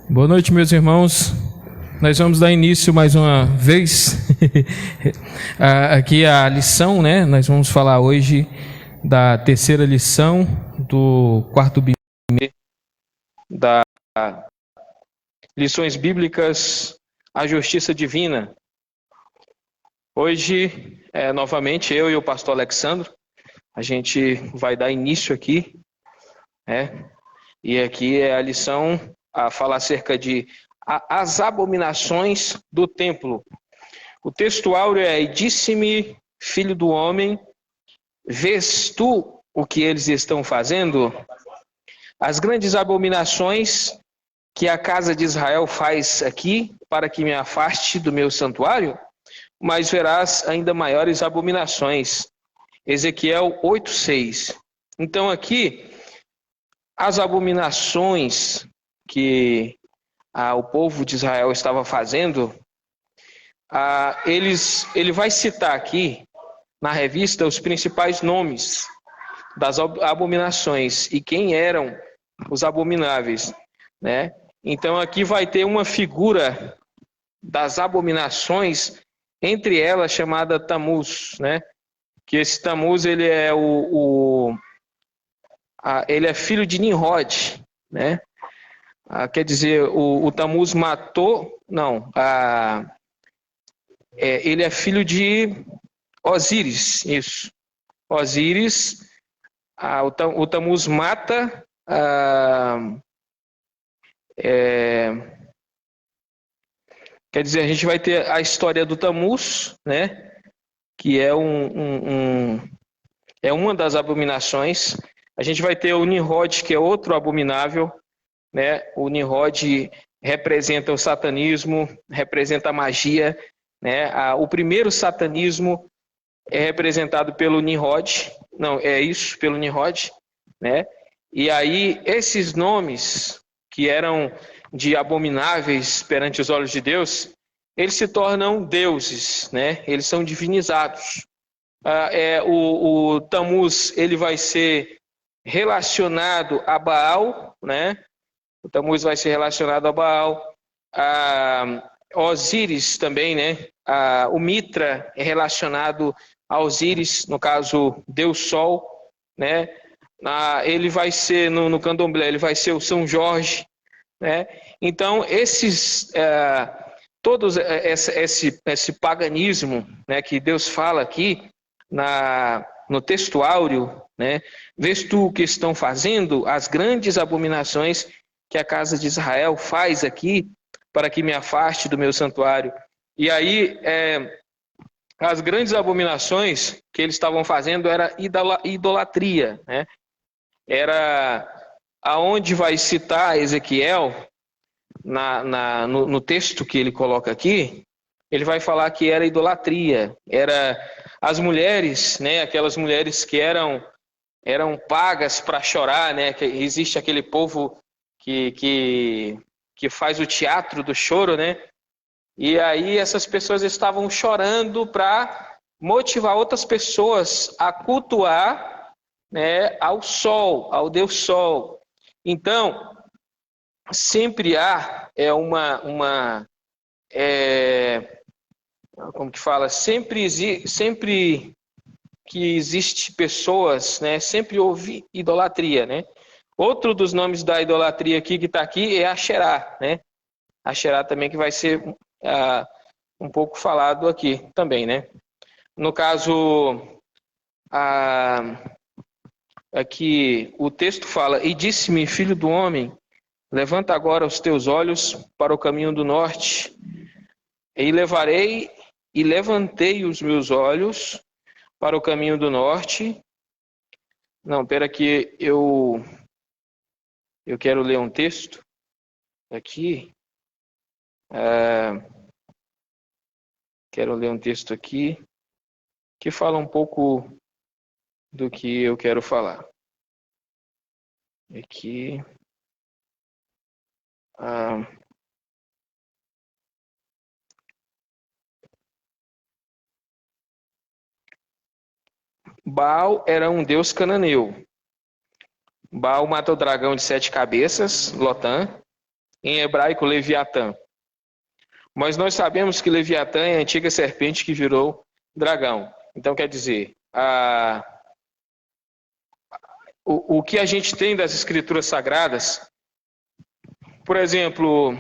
Boa noite, meus irmãos. Nós vamos dar início mais uma vez aqui a lição, né? Nós vamos falar hoje da terceira lição do quarto bimestre da Lições Bíblicas, a Justiça Divina. Hoje, novamente, eu e o pastor Alexandro, a gente vai dar início aqui, né? E aqui é a lição a falar acerca de as abominações do templo. O texto áureo é: "E disse-me, filho do homem, vês tu o que eles estão fazendo? As grandes abominações que a casa de Israel faz aqui, para que me afaste do meu santuário, mas verás ainda maiores abominações." Ezequiel 8:6. Então aqui, as abominações que o povo de Israel estava fazendo, ele vai citar aqui na revista os principais nomes das abominações e quem eram os abomináveis, né? Então aqui vai ter uma figura das abominações, entre elas chamada Tamuz, né? Que esse Tamuz, ele é ele é filho de Nimrod, né? Quer dizer, o Tamuz matou, não, ele é filho de Osíris, isso. Osíris, o Tamuz mata quer dizer, a gente vai ter a história do Tamuz, né? Que é uma das abominações. A gente vai ter o Nimrod, que é outro abominável, né? O Nimrod representa o satanismo, representa a magia, né? O primeiro satanismo é representado pelo Nimrod, pelo Nimrod, né? E aí esses nomes que eram de abomináveis perante os olhos de Deus, eles se tornam deuses, né? Eles são divinizados. O Tamuz, ele vai ser relacionado a Baal, né? O Tamuz vai ser relacionado a Baal. Osíris também, né? O Mitra é relacionado a Osíris, no caso, Deus Sol, né? Ele vai ser, no candomblé, ele vai ser o São Jorge, né? Então, todos esse paganismo, né, que Deus fala aqui no texto áureo, né? Vês tu o que estão fazendo, as grandes abominações que a casa de Israel faz aqui, para que me afaste do meu santuário. E aí, as grandes abominações que eles estavam fazendo era idolatria, né? Era aonde vai citar Ezequiel, no texto que ele coloca aqui, ele vai falar que era idolatria, era as mulheres, né? Aquelas mulheres que eram pagas para chorar, né? Que existe aquele povo que faz o teatro do choro, né? E aí essas pessoas estavam chorando para motivar outras pessoas a cultuar, né, ao sol, ao Deus Sol. Então, sempre há como que fala? Sempre que existe pessoas, né, sempre houve idolatria, né? Outro dos nomes da idolatria aqui que está aqui é Asherá, né? Asherá também, que vai ser um pouco falado aqui também, né? No caso, aqui o texto fala: "E disse-me, filho do homem, levanta agora os teus olhos para o caminho do norte, e levantei os meus olhos para o caminho do norte." Não, espera que eu quero ler um texto aqui. Quero ler um texto aqui que fala um pouco do que eu quero falar. Aqui. Baal era um deus cananeu. Baal mata o dragão de 7 cabeças, Lotã, em hebraico Leviatã. Mas nós sabemos que Leviatã é a antiga serpente que virou dragão. Então, quer dizer, o que a gente tem das escrituras sagradas, por exemplo,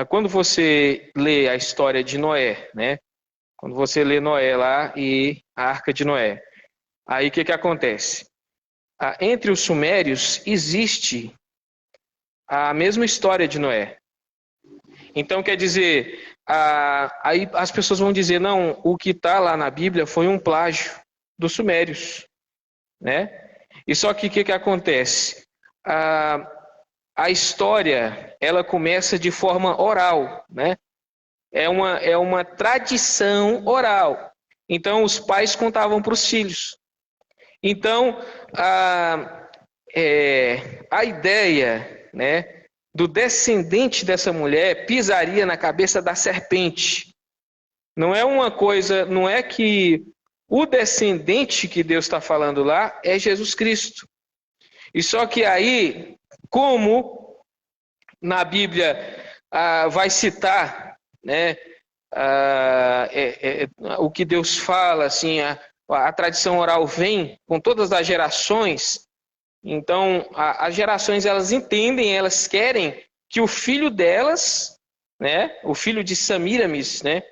quando você lê a história de Noé, né? Quando você lê Noé lá e a Arca de Noé, aí o que acontece? Entre os sumérios existe a mesma história de Noé. Então, quer dizer, aí as pessoas vão dizer, não, o que está lá na Bíblia foi um plágio dos sumérios, né? E só que o que acontece? A história, ela começa de forma oral, né? É uma tradição oral. Então, os pais contavam para os filhos. Então, a ideia, né, do descendente dessa mulher pisaria na cabeça da serpente. Não é uma coisa, não é que o descendente que Deus está falando lá é Jesus Cristo. E só que aí, como na Bíblia vai citar, né, o que Deus fala, assim, a tradição oral vem com todas as gerações. Então, as gerações, elas entendem, elas querem que o filho delas, né, o filho de Semíramis, né,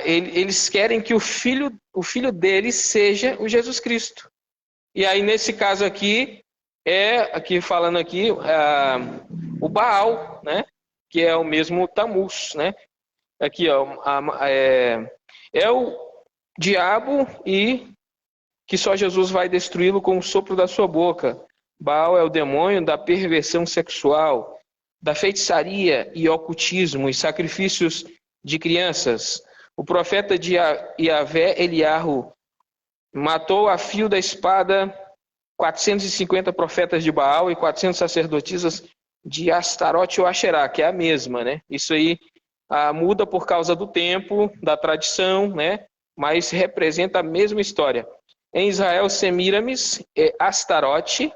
eles querem que o filho deles seja o Jesus Cristo. E aí, nesse caso aqui, falando aqui, o Baal, né, que é o mesmo Tamuz, né? Aqui, ó, é o diabo e que só Jesus vai destruí-lo com o sopro da sua boca. Baal é o demônio da perversão sexual, da feitiçaria e ocultismo e sacrifícios de crianças. O profeta de Yahvé, Eliarro, matou a fio da espada 450 profetas de Baal e 400 sacerdotisas de Astarote ou Asherá, que é a mesma, né? Isso aí muda por causa do tempo, da tradição, né? Mas representa a mesma história. Em Israel, Semíramis é Astarote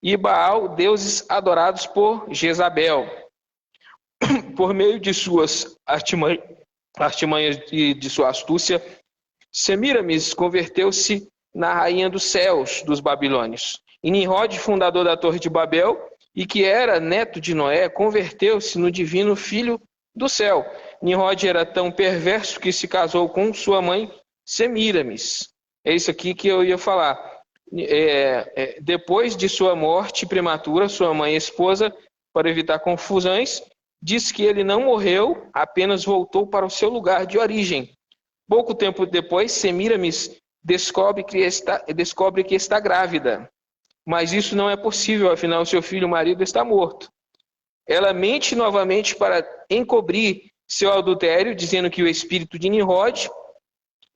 e Baal, deuses adorados por Jezabel. Por meio de suas artimanhas e de sua astúcia, Semíramis converteu-se na rainha dos céus dos babilônios. E Nimrod, fundador da Torre de Babel, e que era neto de Noé, converteu-se no divino filho do céu. Nimrod era tão perverso que se casou com sua mãe Semíramis. É isso aqui que eu ia falar. Depois de sua morte prematura, sua mãe e esposa, para evitar confusões, diz que ele não morreu, apenas voltou para o seu lugar de origem. Pouco tempo depois, Semíramis descobre que está grávida. Mas isso não é possível, afinal, seu filho, o marido, está morto. Ela mente novamente para encobrir seu adultério, dizendo que o espírito de Nimrod,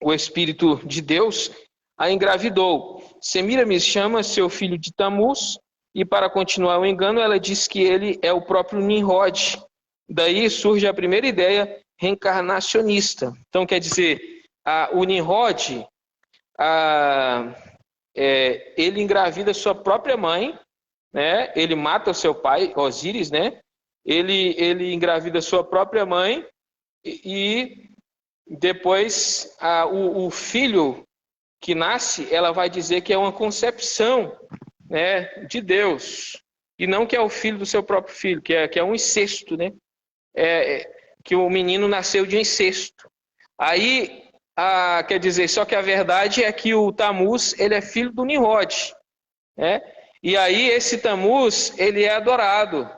o espírito de Deus, a engravidou. Semíramis chama seu filho de Tamuz, e para continuar o engano, ela diz que ele é o próprio Nimrod. Daí surge a primeira ideia reencarnacionista. Então, quer dizer, o Nimrod, ele engravida sua própria mãe, né? Ele mata o seu pai, Osíris, né? Ele engravida sua própria mãe e depois o filho que nasce, ela vai dizer que é uma concepção, né, de Deus, e não que é o filho do seu próprio filho, que é um incesto, né? Que o menino nasceu de incesto. Aí, quer dizer, só que a verdade é que o Tamuz, ele é filho do Nimrod, né? E aí esse Tamuz, ele é adorado,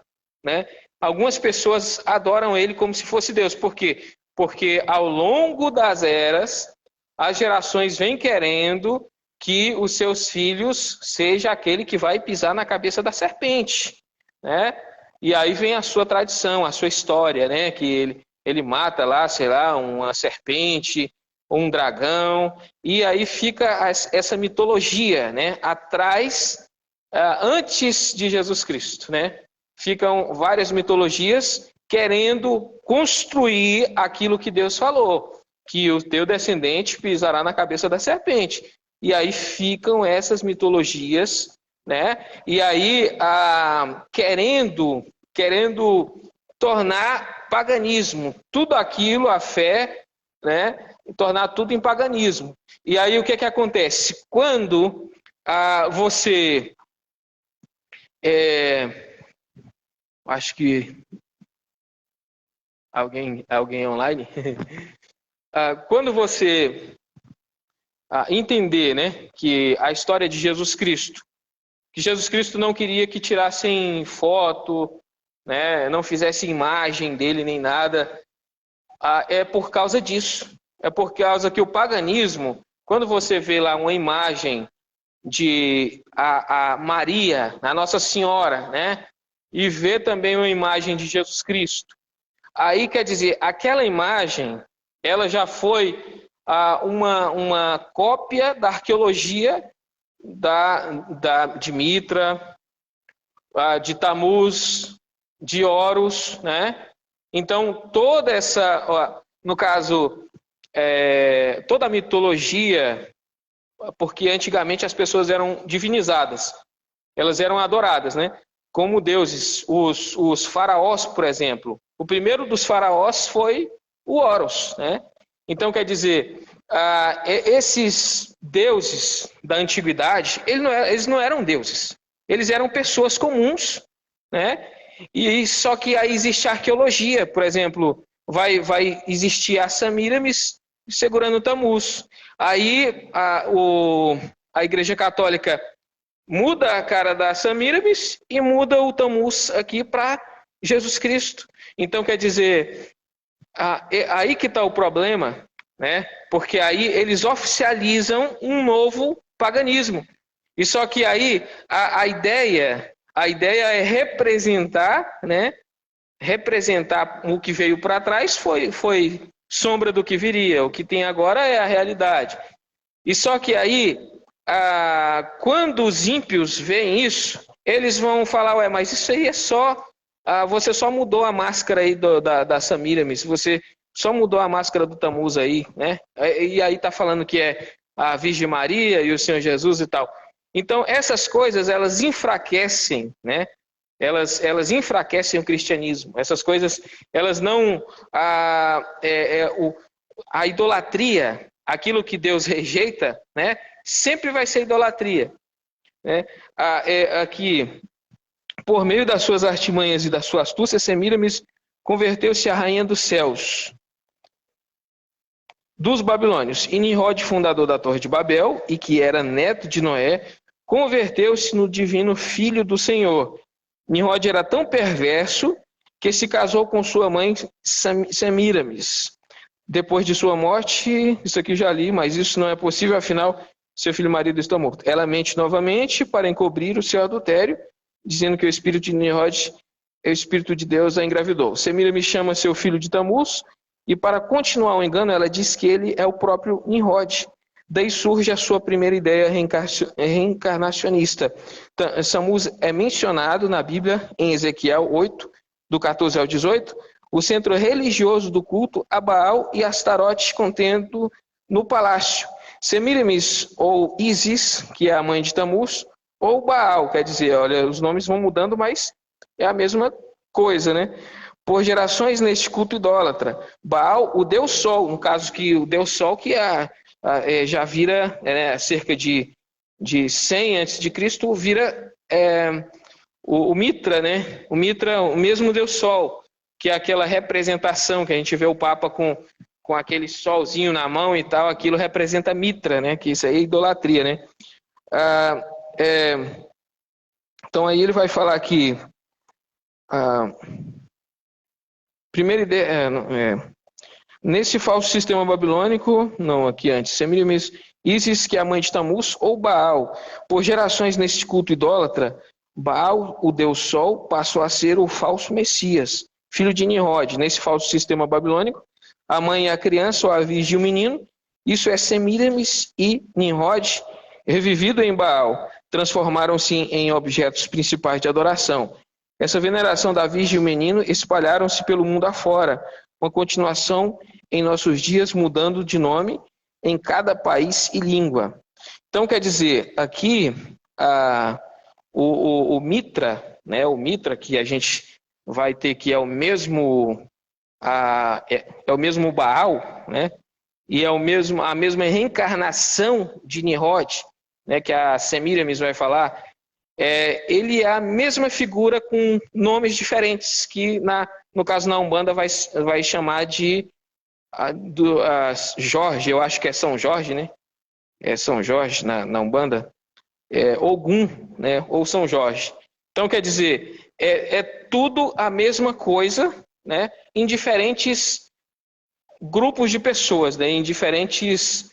né? Algumas pessoas adoram ele como se fosse Deus. Por quê? Porque ao longo das eras, as gerações vêm querendo que os seus filhos seja aquele que vai pisar na cabeça da serpente, né? E aí vem a sua tradição, a sua história, né? Que ele mata lá, sei lá, uma serpente, um dragão, e aí fica essa mitologia, né? Atrás, antes de Jesus Cristo, né? Ficam várias mitologias querendo construir aquilo que Deus falou, que o teu descendente pisará na cabeça da serpente. E aí ficam essas mitologias né? E aí querendo tornar paganismo tudo aquilo, a fé, né? Tornar tudo em paganismo. E aí o que acontece? Quando você acho que alguém online. Quando você entender, né, que a história de Jesus Cristo, que Jesus Cristo não queria que tirassem foto, né, não fizesse imagem dele nem nada, é por causa disso. É por causa que o paganismo, quando você vê lá uma imagem de a Maria, a Nossa Senhora, né, e vê também uma imagem de Jesus Cristo, aí quer dizer, aquela imagem, ela já foi uma cópia da arqueologia de Mitra, de Tamuz, de Horus, né? Então, toda essa, no caso, toda a mitologia, porque antigamente as pessoas eram divinizadas, elas eram adoradas, né? Como deuses. Os faraós, por exemplo, o primeiro dos faraós foi o Horus, né? Então, quer dizer, esses deuses da antiguidade, eles não eram deuses, eles eram pessoas comuns, né? E só que aí existe a arqueologia, por exemplo, vai existir a Semíramis segurando Tamuz. Aí a Igreja Católica muda a cara da Semíramis e muda o Tamuz aqui para Jesus Cristo. Então, quer dizer, aí que está o problema, né? Porque aí eles oficializam um novo paganismo. E só que aí a ideia é representar, né? Representar o que veio para trás foi sombra do que viria. O que tem agora é a realidade. E só que aí, quando os ímpios veem isso, eles vão falar, ué, mas isso aí é só... você só mudou a máscara aí da Semíramis, você só mudou a máscara do Tamuz aí, né? E aí tá falando que é a Virgem Maria e o Senhor Jesus e tal. Então, essas coisas, elas enfraquecem, né? Elas enfraquecem o cristianismo. Essas coisas, elas não... a idolatria, aquilo que Deus rejeita, né? Sempre vai ser idolatria, né? Aqui, por meio das suas artimanhas e da sua astúcia, Semíramis converteu-se à rainha dos céus, dos babilônios. E Nimrod, fundador da Torre de Babel, e que era neto de Noé, converteu-se no divino filho do Senhor. Nimrod era tão perverso que se casou com sua mãe Semíramis. Depois de sua morte, isso aqui já li, mas isso não é possível, afinal, seu filho e marido estão mortos. Ela mente novamente para encobrir o seu adultério, dizendo que o espírito de Nimrod é o espírito de Deus a engravidou. Semíramis chama seu filho de Tamuz, e para continuar o engano, ela diz que ele é o próprio Nimrod. Daí surge a sua primeira ideia reencarnacionista. Tamuz é mencionado na Bíblia, em Ezequiel 8, do 14 ao 18, o centro religioso do culto a Baal e Astarote contendo no palácio. Semíramis, ou Isis, que é a mãe de Tamuz, ou Baal, quer dizer, olha, os nomes vão mudando, mas é a mesma coisa, né? Por gerações neste culto idólatra. Baal, o Deus Sol, no caso que o Deus Sol que já vira, cerca de 100 a.C., vira o Mitra, né? O Mitra, o mesmo Deus Sol, que é aquela representação que a gente vê o Papa com aquele solzinho na mão e tal, aquilo representa Mitra, né? Que isso aí é idolatria, né? Então aí ele vai falar aqui, primeira ideia, nesse falso sistema babilônico, não, aqui antes, Semíramis, Isis, que é a mãe de Tamuz, ou Baal, por gerações nesse culto idólatra, Baal, o Deus Sol, passou a ser o falso Messias, filho de Nimrod. Nesse falso sistema babilônico, a mãe é a criança, ou a virgem e o menino, isso é Semíramis e Nimrod, revivido em Baal, transformaram-se em objetos principais de adoração. Essa veneração da virgem e o menino espalharam-se pelo mundo afora, uma continuação em nossos dias, mudando de nome em cada país e língua. Então, quer dizer, aqui o Mitra, né? O Mitra que a gente vai ter que é o mesmo é o mesmo Baal, né? E é a mesma reencarnação de Nimrod, né? Que a Semiramis vai falar. Ele é a mesma figura com nomes diferentes que no caso na Umbanda vai chamar de Jorge, eu acho que é São Jorge, né? É São Jorge na Umbanda. Ogum, né? Ou São Jorge. Então quer dizer, é tudo a mesma coisa, né? Em diferentes grupos de pessoas, né? Em diferentes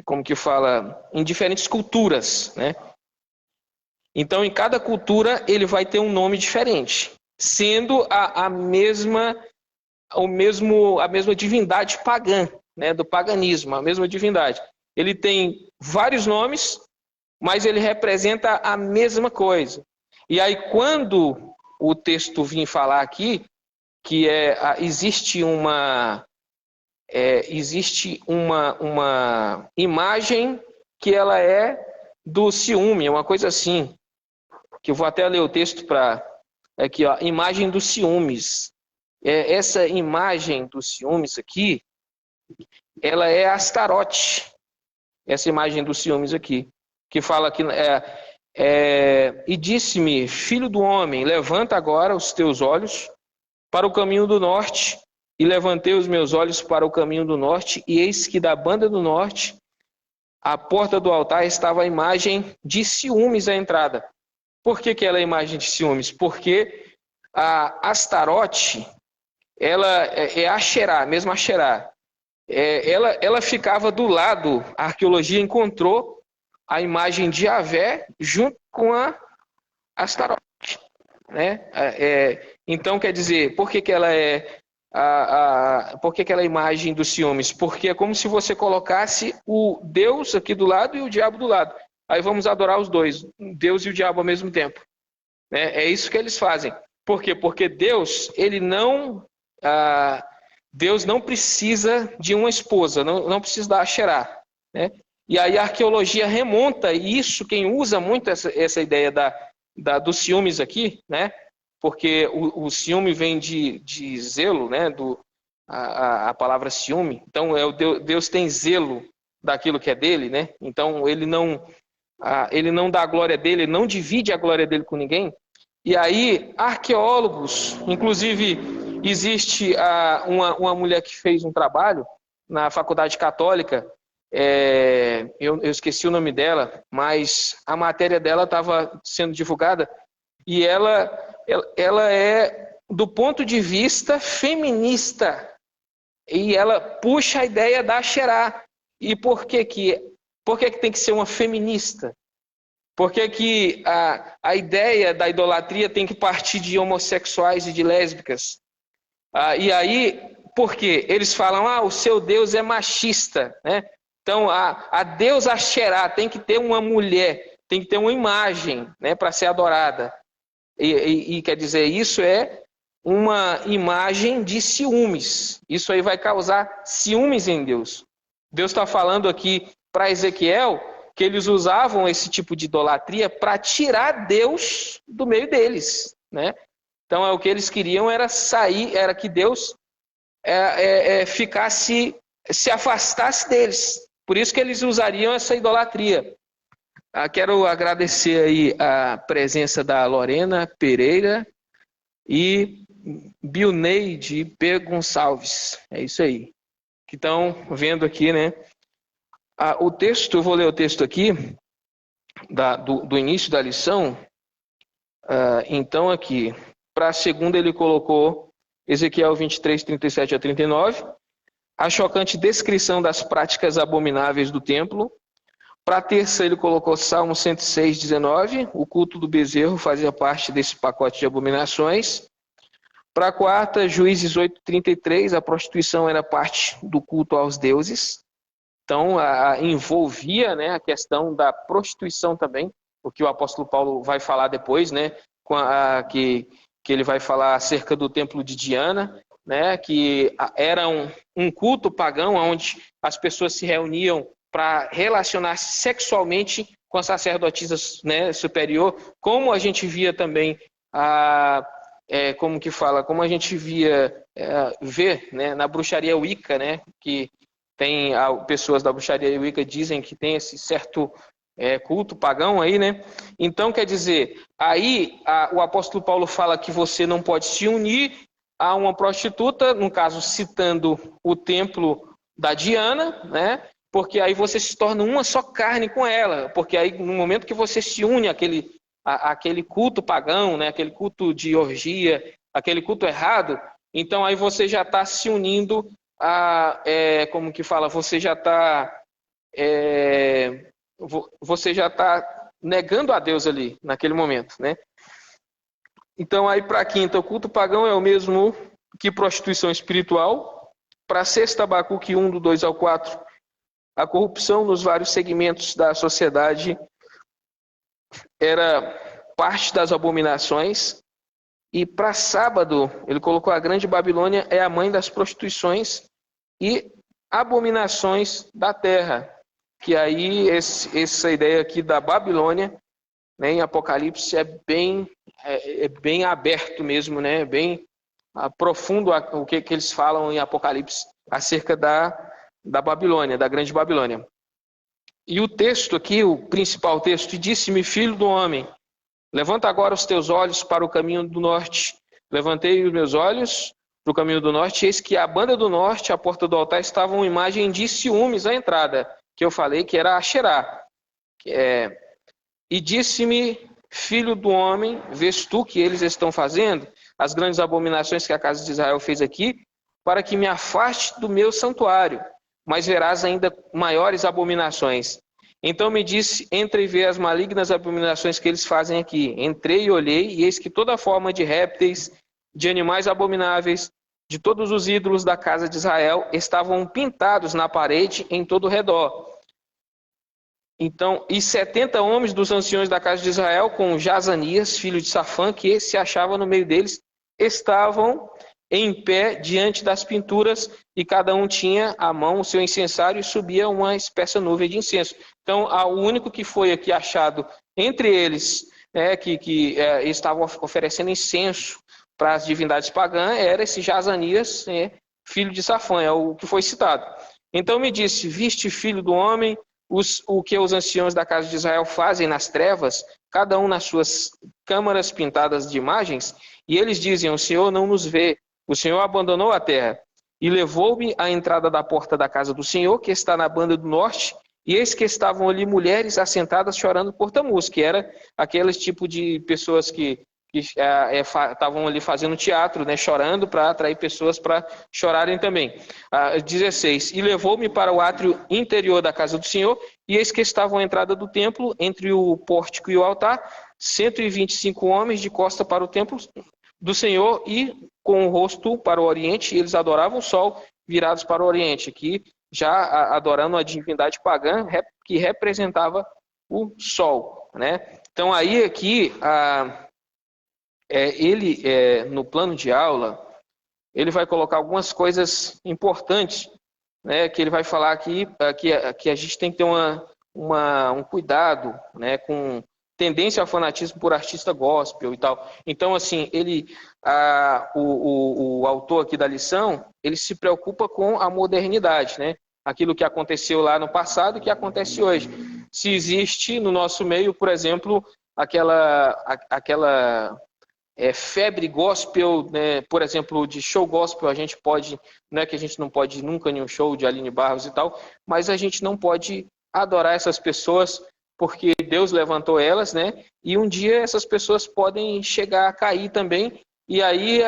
como que fala, em diferentes culturas, né? Então, em cada cultura ele vai ter um nome diferente, sendo a mesma divindade pagã, né? Do paganismo, a mesma divindade. Ele tem vários nomes, mas ele representa a mesma coisa. E aí, quando o texto vem falar aqui que existe uma imagem que ela é do ciúme, uma coisa assim, que eu vou até ler o texto para aqui, ó, imagem dos ciúmes. Essa imagem dos ciúmes aqui, ela é Astarote. Essa imagem dos ciúmes aqui, que fala que e disse-me, filho do homem, levanta agora os teus olhos para o caminho do norte. E levantei os meus olhos para o caminho do norte, e eis que da banda do norte, à porta do altar, estava a imagem de ciúmes à entrada. Por que ela é a imagem de ciúmes? Porque a Astarote, ela é Axerá, mesmo Axerá. Ela ficava do lado, a arqueologia encontrou a imagem de Yahvé junto com a Astarote. Né? Então, quer dizer, por que ela é por que ela é a imagem dos ciúmes? Porque é como se você colocasse o Deus aqui do lado e o diabo do lado. Aí vamos adorar os dois, Deus e o diabo ao mesmo tempo. Né? É isso que eles fazem. Por quê? Porque Deus, Deus não precisa de uma esposa, não precisa da Axerá. Né? E aí a arqueologia remonta isso, quem usa muito essa ideia dos ciúmes aqui, né? Porque o ciúme vem de zelo, né? A palavra ciúme. Então, Deus tem zelo daquilo que é dele, né? Então, ele não dá a glória dele, ele não divide a glória dele com ninguém. E aí, arqueólogos, inclusive, existe uma mulher que fez um trabalho na Faculdade Católica, eu esqueci o nome dela, mas a matéria dela estava sendo divulgada, e ela é do ponto de vista feminista, e ela puxa a ideia da Axerá. E por que tem que ser uma feminista? Por que a ideia da idolatria tem que partir de homossexuais e de lésbicas? E aí, por quê? Eles falam, o seu Deus é machista, né? Então, a deusa Axerá tem que ter uma mulher, tem que ter uma imagem, né, para ser adorada. E quer dizer, isso é uma imagem de ciúmes. Isso aí vai causar ciúmes em Deus. Deus está falando aqui para Ezequiel que eles usavam esse tipo de idolatria para tirar Deus do meio deles, né? Então, o que eles queriam era que Deus se afastasse deles. Por isso que eles usariam essa idolatria. Quero agradecer aí a presença da Lorena Pereira e Bilneide P. Gonçalves. É isso aí. Que estão vendo aqui, né? O texto, eu vou ler o texto aqui, do início da lição. Então, aqui, para a segunda ele colocou Ezequiel 23, 37 a 39, a chocante descrição das práticas abomináveis do templo. Para a terça ele colocou Salmo 106, 19, o culto do bezerro fazia parte desse pacote de abominações. Para a quarta, Juízes 8, 33, a prostituição era parte do culto aos deuses. Então, envolvia, né, a questão da prostituição também, o que o apóstolo Paulo vai falar depois, né, que ele vai falar acerca do templo de Diana, né, que era um culto pagão onde as pessoas se reuniam para relacionar-se sexualmente com com a sacerdotisa, né, superior, como a gente via também como a gente vê, né, na bruxaria Wicca, né, que tem pessoas da bruxaria Wicca dizem que tem esse certo culto pagão aí, né? Então, quer dizer, aí o apóstolo Paulo fala que você não pode se unir a uma prostituta, no caso, citando o templo da Diana, né? Porque aí você se torna uma só carne com ela, porque aí no momento que você se une àquele culto pagão, né? Aquele culto de orgia, aquele culto errado, então aí você já está se unindo como que fala? Você já está negando a Deus ali, naquele momento, né? Então, aí para a quinta, o culto pagão é o mesmo que prostituição espiritual. Para a sexta, Abacuque 1, do 2 ao 4, a corrupção nos vários segmentos da sociedade era parte das abominações. E para sábado, ele colocou a grande Babilônia é a mãe das prostituições e abominações da terra. Que aí, essa ideia aqui da Babilônia, né, em Apocalipse, é bem aberto mesmo, né, bem profundo o que eles falam em Apocalipse acerca da Babilônia, da grande Babilônia. E o texto aqui, o principal texto, disse-me, filho do homem, levanta agora os teus olhos para o caminho do norte. Levantei os meus olhos para o caminho do norte, e eis que a banda do norte, a porta do altar, estava uma imagem de ciúmes à entrada, que eu falei que era Asherá. E disse-me, filho do homem, vês tu que eles estão fazendo? As grandes abominações que a casa de Israel fez aqui, para que me afaste do meu santuário, mas verás ainda maiores abominações. Então me disse, entra e vê as malignas abominações que eles fazem aqui. Entrei e olhei, e eis que toda forma de répteis, de animais abomináveis, de todos os ídolos da casa de Israel, estavam pintados na parede em todo o redor. Então, e 70 homens dos anciões da casa de Israel, com Jazanias, filho de Safã, que se achava no meio deles, estavam em pé diante das pinturas, e cada um tinha à mão o seu incensário, e subia uma espessa nuvem de incenso. Então, o único que foi aqui achado entre eles, que estavam oferecendo incenso para as divindades pagãs, era esse Jazanias, filho de Safã, é o que foi citado. Então me disse, viste, filho do homem, o que os anciãos da casa de Israel fazem nas trevas, cada um nas suas câmaras pintadas de imagens, e eles dizem, o Senhor não nos vê, o Senhor abandonou a terra, e levou-me à entrada da porta da casa do Senhor, que está na banda do norte, e eis que estavam ali mulheres assentadas chorando por Tamuz, que era aquele tipo de pessoas que estavam ali fazendo teatro, né, chorando para atrair pessoas para chorarem também. 16. E levou-me para o átrio interior da casa do Senhor, e eis que estavam à entrada do templo, entre o pórtico e o altar, 125 homens de costa para o templo do Senhor e com o rosto para o oriente, e eles adoravam o sol, virados para o oriente, aqui já adorando a divindade pagã que representava o sol, né? Então aí aqui ele no plano de aula ele vai colocar algumas coisas importantes, né? Que ele vai falar aqui que a gente tem que ter um cuidado, né? Com tendência ao fanatismo por artista gospel e tal. Então, assim, o autor aqui da lição, ele se preocupa com a modernidade, né? Aquilo que aconteceu lá no passado e que acontece hoje. Se existe no nosso meio, por exemplo, aquela febre gospel, né? Por exemplo, de show gospel, a gente pode, não é que a gente não pode ir nunca em um show de Aline Barros e tal, mas a gente não pode adorar essas pessoas porque Deus levantou elas, né? E um dia essas pessoas podem chegar a cair também, e aí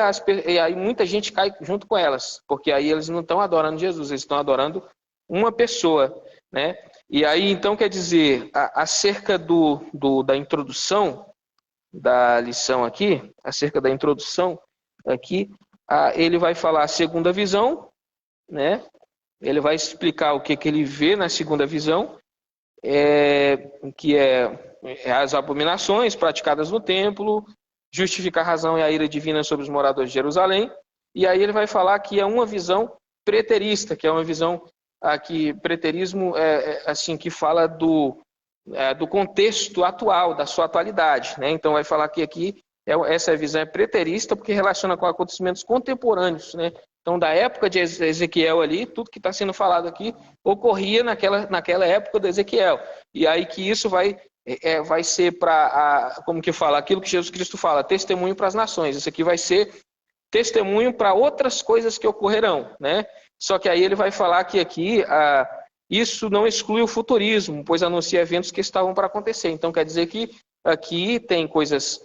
muita gente cai junto com elas, porque aí eles não estão adorando Jesus, eles estão adorando uma pessoa, né? E aí, então, quer dizer, acerca da introdução da lição aqui, acerca da introdução aqui, ele vai falar a segunda visão, né? Ele vai explicar o que ele vê na segunda visão, que as abominações praticadas no templo, justificar a razão e a ira divina sobre os moradores de Jerusalém, e aí ele vai falar que é uma visão preterista, que é uma visão aqui, preterismo assim, que fala do contexto atual, da sua atualidade, né? Então vai falar que aqui essa visão é preterista porque relaciona com acontecimentos contemporâneos, né? Então da época de Ezequiel ali, tudo que está sendo falado aqui ocorria naquela época de Ezequiel. E aí que isso vai ser para, como que fala, aquilo que Jesus Cristo fala, testemunho para as nações. Isso aqui vai ser testemunho para outras coisas que ocorrerão, né? Só que aí ele vai falar que aqui isso não exclui o futurismo, pois anuncia eventos que estavam para acontecer. Então quer dizer que aqui tem coisas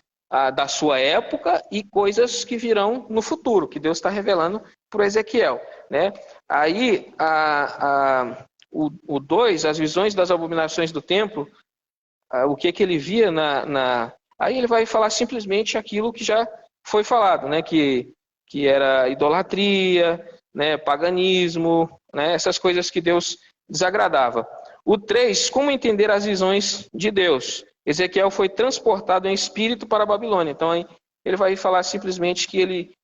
da sua época e coisas que virão no futuro, que Deus está revelando para Ezequiel, né? Aí o 2, as visões das abominações do templo, o que ele via aí ele vai falar simplesmente aquilo que já foi falado, né? Que era idolatria, né? Paganismo, né? Essas coisas que Deus desagradava. O 3, como entender as visões de Deus? Ezequiel foi transportado em espírito para a Babilônia. Então aí ele vai falar simplesmente que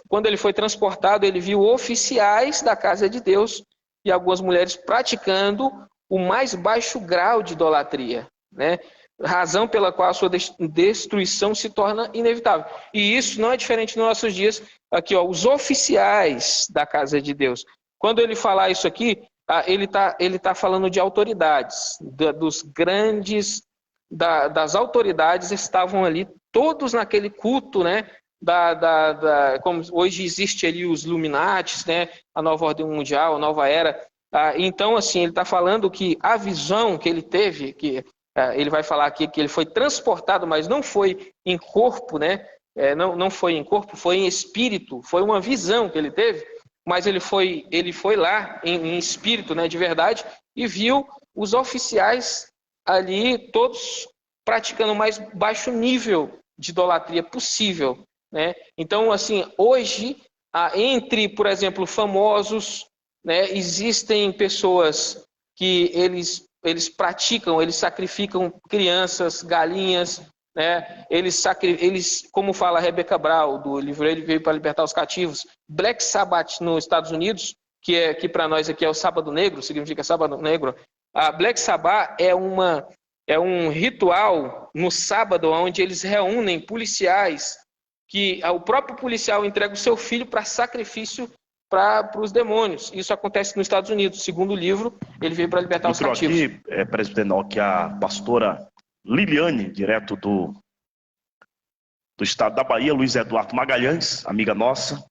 quando ele foi transportado, ele viu oficiais da casa de Deus e algumas mulheres praticando o mais baixo grau de idolatria, né? Razão pela qual a sua destruição se torna inevitável. E isso não é diferente nos nossos dias. Aqui, os oficiais da casa de Deus. Quando ele falar isso aqui, ele tá falando de autoridades, dos grandes, das autoridades estavam ali, todos naquele culto, né? Como hoje existe ali os Illuminatis, né? A nova ordem mundial, a nova era. Então, assim, ele está falando que a visão que ele teve, que ele vai falar aqui que ele foi transportado, mas não foi em corpo, né? Não foi em corpo, foi em espírito, foi uma visão que ele teve, mas ele foi lá em espírito, né, de verdade, e viu os oficiais ali, todos praticando o mais baixo nível de idolatria possível, né? Então, assim, hoje, entre, por exemplo, famosos, né, existem pessoas que eles praticam, eles sacrificam crianças, galinhas, né? Eles, como fala a Rebecca Brown, do livro Ele Veio para Libertar os Cativos, Black Sabbath nos Estados Unidos, que para nós aqui é o Sábado Negro, significa Sábado Negro. A Black Sabbath é um ritual no sábado onde eles reúnem policiais, que o próprio policial entrega o seu filho para sacrifício para os demônios. Isso acontece nos Estados Unidos. Segundo o livro, Ele Veio para Libertar os Cativos. Aqui, presbítero, que a pastora Liliane, direto do estado da Bahia, Luiz Eduardo Magalhães, amiga nossa.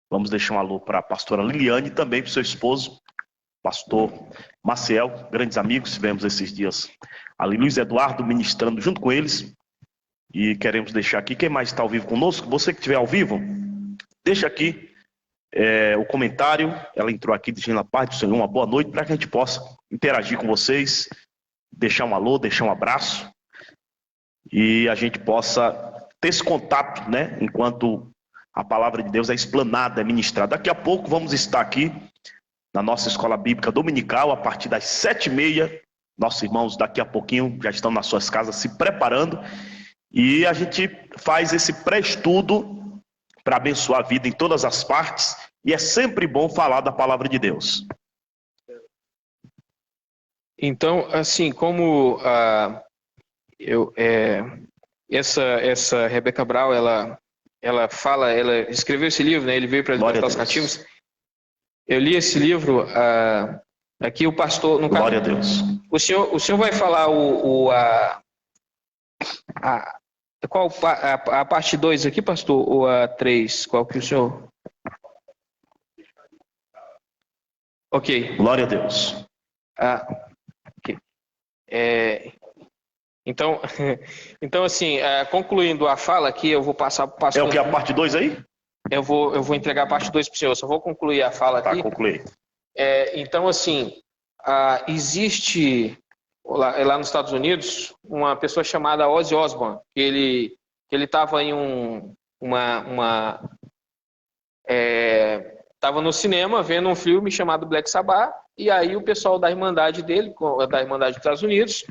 Vamos deixar um alô para a pastora Liliane e também para o seu esposo, pastor Maciel, grandes amigos, tivemos esses dias ali, Luiz Eduardo ministrando junto com eles. E queremos deixar aqui, quem mais está ao vivo conosco? Você que estiver ao vivo, deixa aqui o comentário. Ela entrou aqui dizendo a paz do Senhor, uma boa noite, para que a gente possa interagir com vocês, deixar um alô, deixar um abraço e a gente possa ter esse contato, né? Enquanto a palavra de Deus é explanada, é ministrada. Daqui a pouco vamos estar aqui na nossa escola bíblica dominical a partir das 7h30. Nossos irmãos daqui a pouquinho já estão nas suas casas se preparando e a gente faz esse pré-estudo para abençoar a vida em todas as partes, e é sempre bom falar da palavra de Deus. Então, assim, como essa Rebecca Brown, ela escreveu esse livro, né? Ele veio para libertar os cativos. Eu li esse livro. Aqui o pastor, no Glória caso, a Deus. O senhor vai falar qual a parte 2 aqui, pastor, ou a 3? Qual que o senhor? Ok. Glória a Deus. Okay. Então, assim, concluindo a fala aqui, eu vou passar para o pastor. É o que, a parte 2 aí? Eu vou entregar a parte 2 para o senhor, só vou concluir a fala aqui. Tá, concluir. Então, assim, existe lá nos Estados Unidos uma pessoa chamada Ozzy Osbourne, que ele estava em estava no cinema vendo um filme chamado Black Sabbath, e aí o pessoal da Irmandade dele, da Irmandade dos Estados Unidos,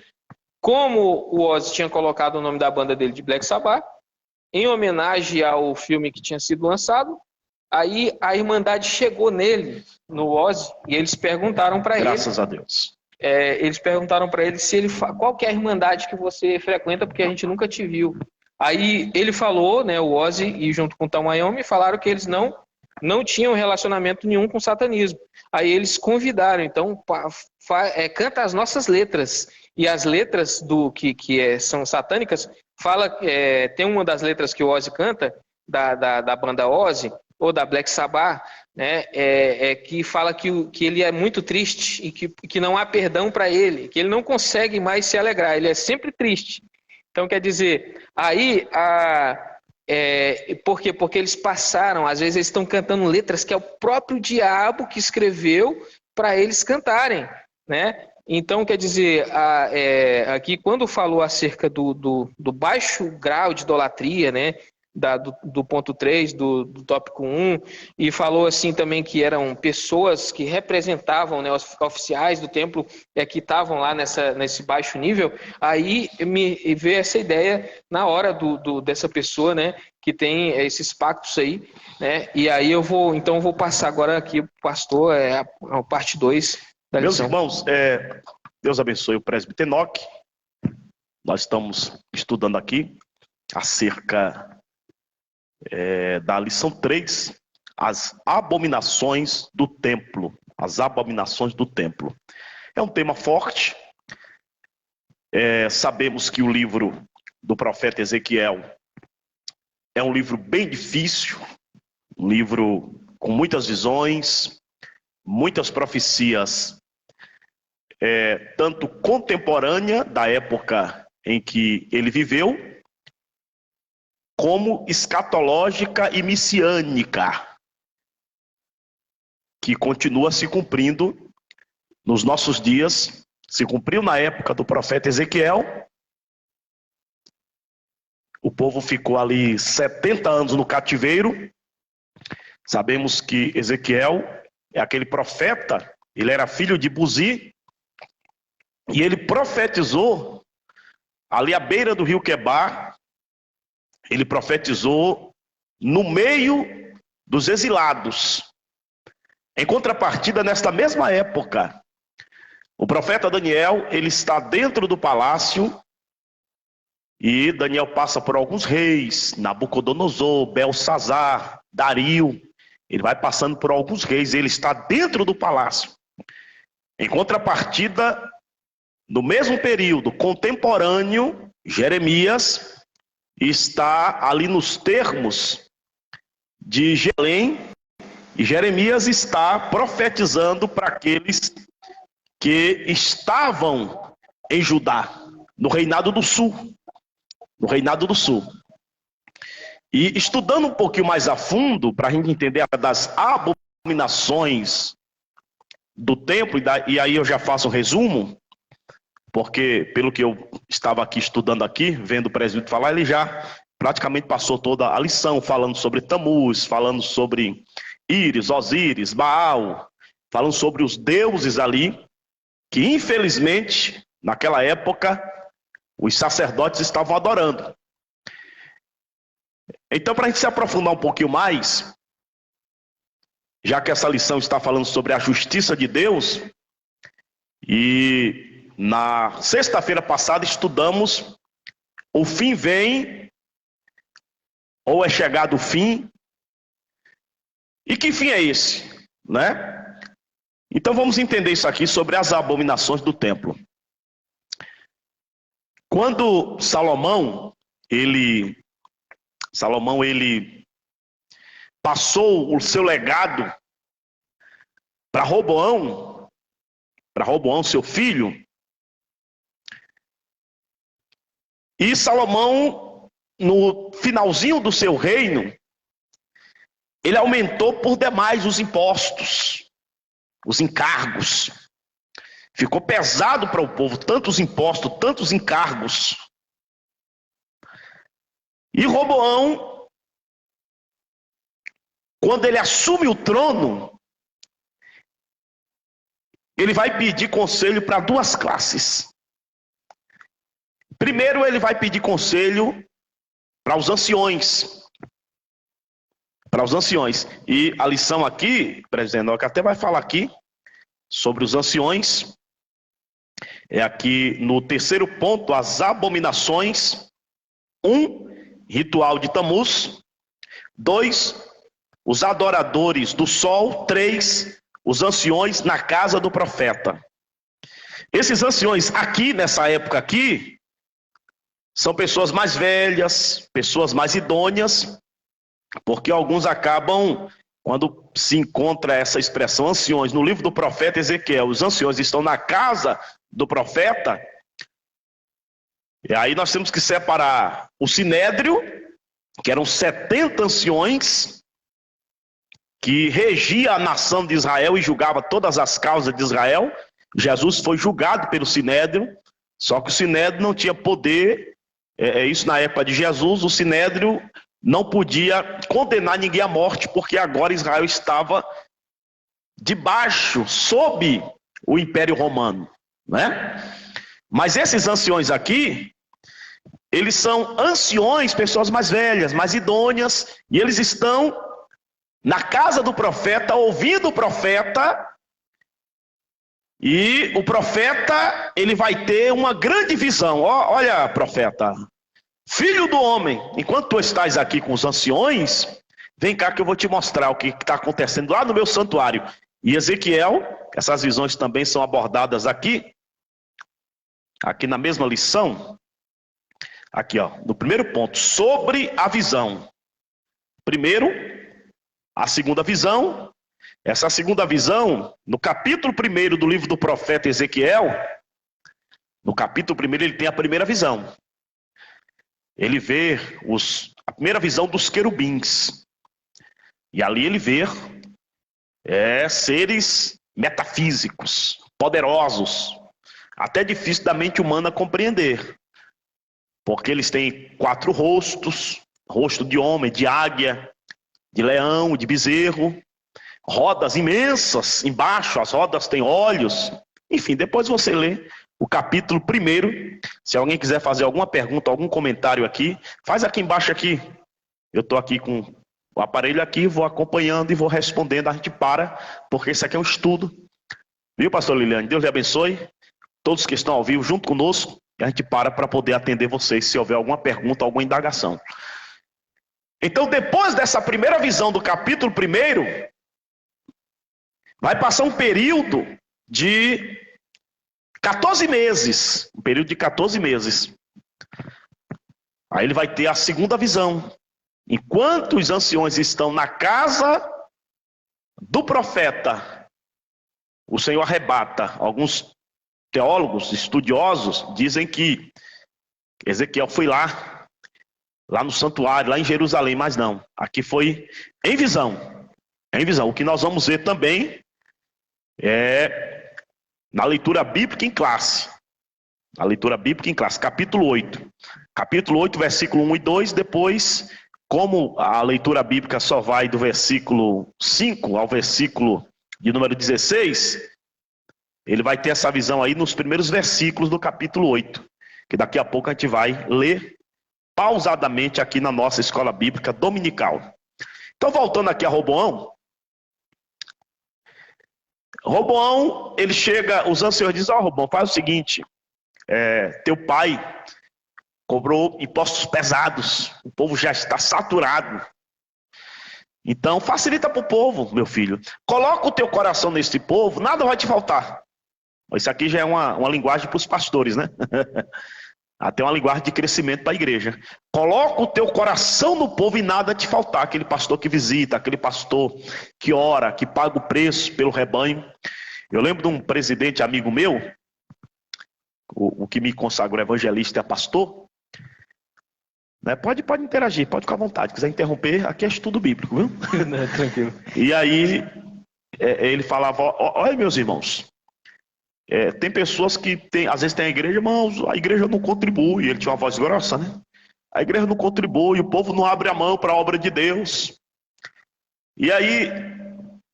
como o Ozzy tinha colocado o nome da banda dele de Black Sabbath, em homenagem ao filme que tinha sido lançado, aí a Irmandade chegou nele, no Ozzy, e eles perguntaram para ele... Graças a Deus. eles perguntaram para ele se qual que é a irmandade que você frequenta, porque a gente nunca te viu. Aí ele falou, né, o Ozzy e junto com o Tom Iommi falaram que eles não tinham relacionamento nenhum com o satanismo. Aí eles convidaram, então canta as nossas letras. E as letras são satânicas, tem uma das letras que o Ozzy canta, da banda Ozzy, ou da Black Sabbath, né, que fala que ele é muito triste e que não há perdão para ele, que ele não consegue mais se alegrar, ele é sempre triste. Então, quer dizer, aí, por quê? Porque eles passaram, às vezes eles estão cantando letras que é o próprio diabo que escreveu para eles cantarem, né? Então, quer dizer, aqui quando falou acerca do baixo grau de idolatria, né? Do ponto 3, do tópico 1, e falou assim também que eram pessoas que representavam, né, os oficiais do templo que estavam lá nesse baixo nível, aí me veio essa ideia na hora dessa pessoa, né, que tem esses pactos aí, né, e aí eu vou passar agora aqui para o pastor, a parte 2 da lição. Meus irmãos, Deus abençoe o presbítero Enoque. Nós estamos estudando aqui acerca da lição 3, as abominações do templo. As abominações do templo. É um tema forte. Sabemos que o livro do profeta Ezequiel é um livro bem difícil, um livro com muitas visões, muitas profecias, tanto contemporânea da época em que ele viveu, como escatológica e messiânica, que continua se cumprindo nos nossos dias, se cumpriu na época do profeta Ezequiel. O povo ficou ali 70 anos no cativeiro. Sabemos que Ezequiel é aquele profeta, ele era filho de Buzi, e ele profetizou ali à beira do rio Quebar. Ele profetizou no meio dos exilados. Em contrapartida, nesta mesma época, o profeta Daniel, ele está dentro do palácio, e Daniel passa por alguns reis, Nabucodonosor, Belsazar, Dario. Ele vai passando por alguns reis, ele está dentro do palácio. Em contrapartida, no mesmo período contemporâneo, Jeremias está ali nos termos de Jerusalém, e Jeremias está profetizando para aqueles que estavam em Judá, no reinado do sul. No reinado do sul. E estudando um pouquinho mais a fundo, para a gente entender das abominações do templo, e aí eu já faço um resumo, porque pelo que eu estava aqui estudando aqui, vendo o presbítero falar, ele já praticamente passou toda a lição, falando sobre Tamuz, falando sobre Íris, Osíris, Baal, falando sobre os deuses ali, que infelizmente, naquela época, os sacerdotes estavam adorando. Então, para a gente se aprofundar um pouquinho mais, já que essa lição está falando sobre a justiça de Deus, e na sexta-feira passada estudamos o fim vem, ou é chegado o fim. E que fim é esse, né? Então vamos entender isso aqui sobre as abominações do templo. Quando Salomão ele passou o seu legado para Roboão, seu filho, e Salomão, no finalzinho do seu reino, ele aumentou por demais os impostos, os encargos. Ficou pesado para o povo, tantos impostos, tantos encargos. E Roboão, quando ele assume o trono, ele vai pedir conselho para duas classes. Primeiro, ele vai pedir conselho para os anciões. Para os anciões. E a lição aqui, presidente, que até vai falar aqui sobre os anciões. é aqui no terceiro ponto, as abominações. 1, ritual de Tamuz. 2, os adoradores do sol. 3, os anciões na casa do profeta. Esses anciões aqui, nessa época aqui, são pessoas mais velhas, pessoas mais idôneas, porque alguns acabam, quando se encontra essa expressão anciões no livro do profeta Ezequiel, os anciões estão na casa do profeta, e aí nós temos que separar o sinédrio, que eram 70 anciões, que regia a nação de Israel e julgava todas as causas de Israel. Jesus foi julgado pelo sinédrio, só que o sinédrio não tinha poder, isso na época de Jesus, o sinédrio não podia condenar ninguém à morte, porque agora Israel estava debaixo, sob o Império Romano, né? Mas esses anciões aqui, eles são anciões, pessoas mais velhas, mais idôneas, e eles estão na casa do profeta, ouvindo o profeta, e o profeta, ele vai ter uma grande visão. Olha, profeta, filho do homem, enquanto tu estás aqui com os anciões, vem cá que eu vou te mostrar o que está acontecendo lá no meu santuário. E Ezequiel, essas visões também são abordadas aqui na mesma lição, aqui no primeiro ponto, sobre a visão. Primeiro, a segunda visão. Essa segunda visão, no capítulo 1 do livro do profeta Ezequiel, no capítulo 1 ele tem a primeira visão. Ele vê a primeira visão dos querubins. E ali ele vê seres metafísicos, poderosos, até difícil da mente humana compreender. Porque eles têm 4 rostos, rosto de homem, de águia, de leão, de bezerro, rodas imensas embaixo, as rodas têm olhos. Enfim, depois você lê o capítulo 1. Se alguém quiser fazer alguma pergunta, algum comentário aqui, faz aqui embaixo aqui. Eu estou aqui com o aparelho aqui, vou acompanhando e vou respondendo. A gente para, porque isso aqui é um estudo. Viu, pastor Liliane? Deus lhe abençoe. Todos que estão ao vivo junto conosco, e a gente para poder atender vocês, se houver alguma pergunta, alguma indagação. Então, depois dessa primeira visão do capítulo 1, vai passar um período de 14 meses. Um período de 14 meses. Aí ele vai ter a segunda visão. Enquanto os anciões estão na casa do profeta, o Senhor arrebata. Alguns teólogos, estudiosos, dizem que Ezequiel foi lá no santuário, lá em Jerusalém, mas não. Aqui foi em visão. Em visão. O que nós vamos ver também na leitura bíblica em classe. A leitura bíblica em classe, capítulo 8. Capítulo 8, versículo 1 e 2, depois, como a leitura bíblica só vai do versículo 5 ao versículo de número 16, ele vai ter essa visão aí nos primeiros versículos do capítulo 8, que daqui a pouco a gente vai ler pausadamente aqui na nossa escola bíblica dominical. Então, voltando aqui a Roboão, ele chega, os anciões dizem: Roboão, faz o seguinte, teu pai cobrou impostos pesados, o povo já está saturado, então facilita para o povo, meu filho, coloca o teu coração nesse povo, nada vai te faltar. Isso aqui já é uma linguagem para os pastores, né? Até uma linguagem de crescimento para a igreja. Coloca o teu coração no povo e nada te faltar. Aquele pastor que visita, aquele pastor que ora, que paga o preço pelo rebanho. Eu lembro de um presidente amigo meu, o que me consagrou evangelista é pastor. Né? Pode interagir, pode ficar à vontade. Se quiser interromper, aqui é estudo bíblico, viu? Não, tranquilo. E aí ele falava: olha, meus irmãos, tem pessoas que às vezes tem a igreja, mas a igreja não contribui. Ele tinha uma voz grossa, né? A igreja não contribui, o povo não abre a mão para a obra de Deus. E aí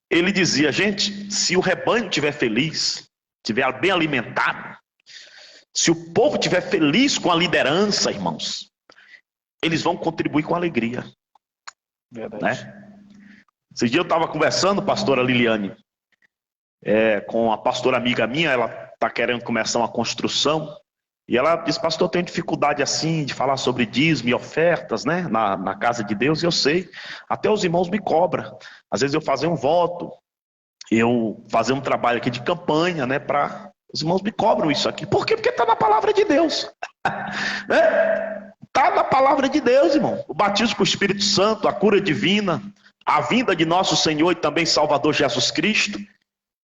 ele dizia: gente, se o rebanho estiver feliz, estiver bem alimentado, se o povo estiver feliz com a liderança, irmãos, eles vão contribuir com alegria. Verdade. Né? Esse dia eu estava conversando, pastora Liliane, com a pastora amiga minha, ela está querendo começar uma construção. E ela disse, pastor, eu tenho dificuldade assim de falar sobre dízimo e ofertas, né, na casa de Deus. E eu sei, até os irmãos me cobram. Às vezes eu fazer um voto, eu fazer um trabalho aqui de campanha, né, para... Os irmãos me cobram isso aqui. Por quê? Porque está na palavra de Deus. Está na palavra de Deus, irmão. O batismo com o Espírito Santo, a cura divina, a vinda de nosso Senhor e também Salvador Jesus Cristo.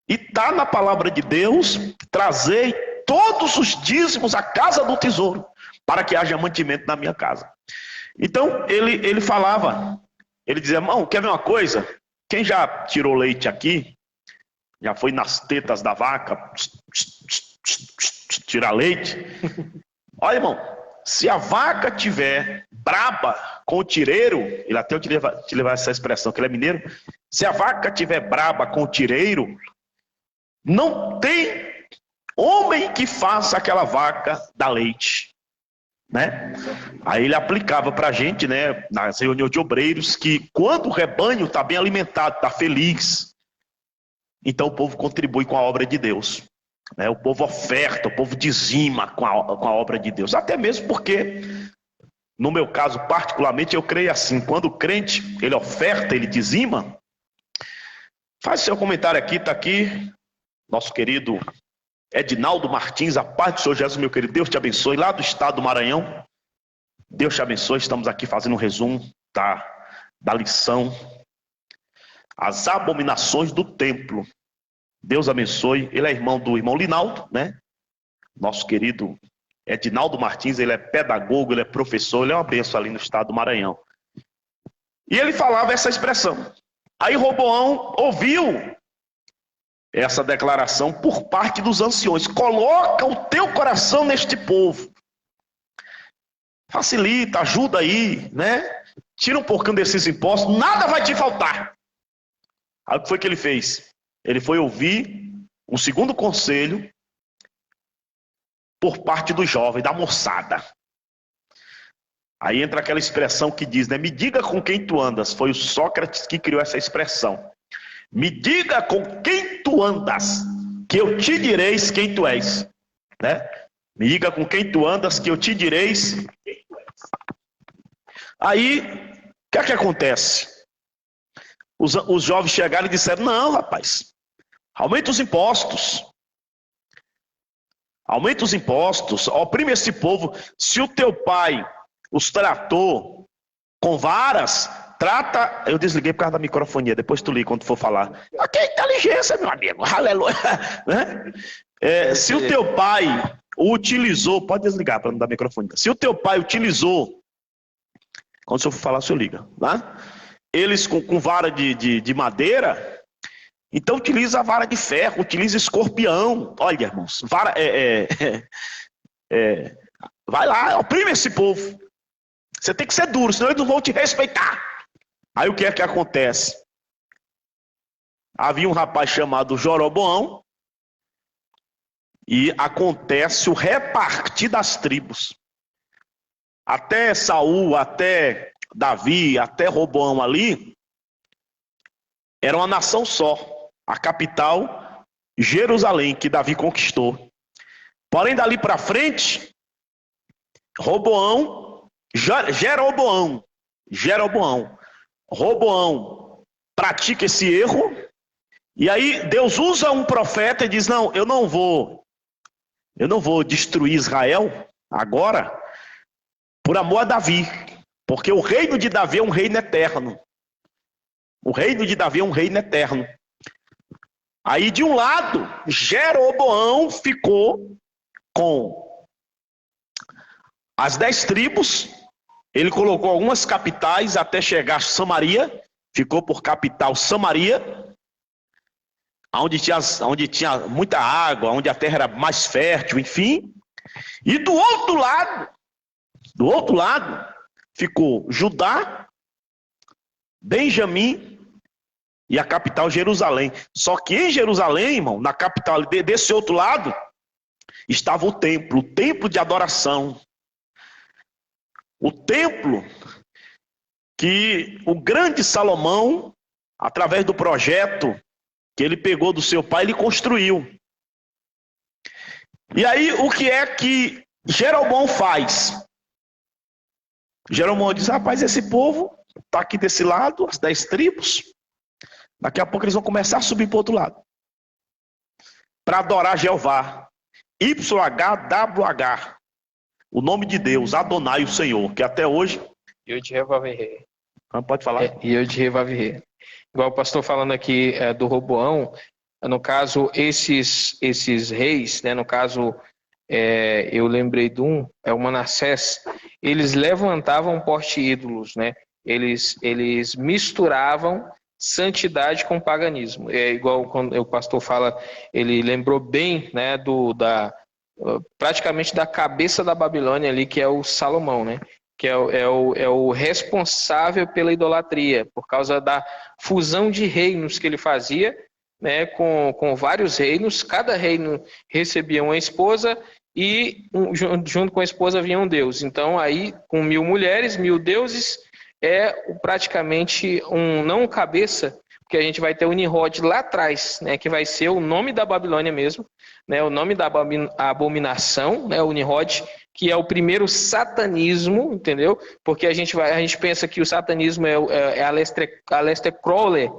E está na palavra de Deus, trazei todos os dízimos à casa do tesouro, para que haja mantimento na minha casa. Então, ele falava, ele dizia, irmão, quer ver uma coisa? Quem já tirou leite aqui, já foi nas tetas da vaca, tirar leite. Olha, irmão, se a vaca tiver braba com o tireiro, ele até eu te levar essa expressão, que ele é mineiro, se a vaca tiver braba com o tireiro, não tem homem que faça aquela vaca dar leite, né? Aí ele aplicava para a gente, né, nas reuniões de obreiros, que quando o rebanho está bem alimentado, está feliz, então o povo contribui com a obra de Deus, né? O povo oferta, o povo dizima com a obra de Deus, até mesmo porque, no meu caso particularmente, eu creio assim, quando o crente, ele oferta, ele dizima. Faz seu comentário aqui, está aqui, nosso querido Edinaldo Martins, a paz do Senhor Jesus, meu querido, Deus te abençoe, lá do estado do Maranhão. Deus te abençoe, estamos aqui fazendo um resumo da lição. As abominações do templo. Deus abençoe, ele é irmão do irmão Linaldo, né? Nosso querido Edinaldo Martins, ele é pedagogo, ele é professor, ele é uma bênção ali no estado do Maranhão. E ele falava essa expressão. Aí Roboão ouviu essa declaração por parte dos anciões. Coloca o teu coração neste povo. Facilita, ajuda aí, né? Tira um pouquinho desses impostos, nada vai te faltar. Aí o que foi que ele fez? Ele foi ouvir um segundo conselho por parte do jovem, da moçada. Aí entra aquela expressão que diz, né? Me diga com quem tu andas. Foi o Sócrates que criou essa expressão. Me diga com quem tu andas, que eu te direis quem tu és. Né? Me diga com quem tu andas, que eu te direis. Aí, o que é que acontece? Os jovens chegaram e disseram, não, rapaz, aumenta os impostos. Aumenta os impostos, oprime esse povo. Se o teu pai os tratou com varas, trata... Eu desliguei por causa da microfonia, depois tu liga quando for falar. Aqui é inteligência, meu amigo, aleluia. Né? Se o teu pai utilizou... Pode desligar para não dar microfone. Se o teu pai utilizou... Quando o senhor for falar, o senhor liga. Né? Eles com vara de madeira... Então utiliza a vara de ferro, utiliza escorpião. Olha, irmãos, vai lá, oprime esse povo. Você tem que ser duro, senão eles não vão te respeitar. Aí o que é que acontece? Havia um rapaz chamado Joroboão e acontece o repartir das tribos. Até Saul, até Davi, até Roboão ali, era uma nação só. A capital, Jerusalém, que Davi conquistou. Porém, dali para frente, Roboão pratica esse erro, e aí Deus usa um profeta e diz, não, eu não vou destruir Israel agora, por amor a Davi, porque o reino de Davi é um reino eterno. O reino de Davi é um reino eterno. Aí, de um lado, Jeroboão ficou com as 10 tribos, ele colocou algumas capitais até chegar a Samaria, ficou por capital Samaria, onde tinha muita água, onde a terra era mais fértil, enfim. E do outro lado, ficou Judá, Benjamim, e a capital Jerusalém. Só que em Jerusalém, irmão, na capital desse outro lado, estava o templo de adoração. O templo que o grande Salomão, através do projeto que ele pegou do seu pai, ele construiu. E aí, o que é que Jeroboão faz? Jeroboão diz, rapaz, esse povo está aqui desse lado, as 10 tribos, daqui a pouco eles vão começar a subir para o outro lado, para adorar Jeová, YHWH, o nome de Deus, Adonai, o Senhor, que até hoje... Yod-Heh-Vav-Heh. Pode falar? Yod-Heh-Vav-Heh. Igual o pastor falando aqui do Roboão, no caso, esses reis, né, no caso, eu lembrei de o Manassés, eles levantavam porte-ídolos, né? Eles misturavam santidade com paganismo. É igual quando o pastor fala, ele lembrou bem, né, praticamente da cabeça da Babilônia ali, que é o Salomão, né? Que é o responsável pela idolatria, por causa da fusão de reinos que ele fazia, né, com vários reinos. Cada reino recebia uma esposa e junto com a esposa vinha um deus. Então aí, com 1000 mulheres, 1000 deuses, praticamente não cabeça, porque a gente vai ter o Nimrod lá atrás, né, que vai ser o nome da Babilônia mesmo, né, o nome da abominação, né, o Nimrod, que é o primeiro satanismo, entendeu? Porque a gente pensa que o satanismo é Aleister Crowley.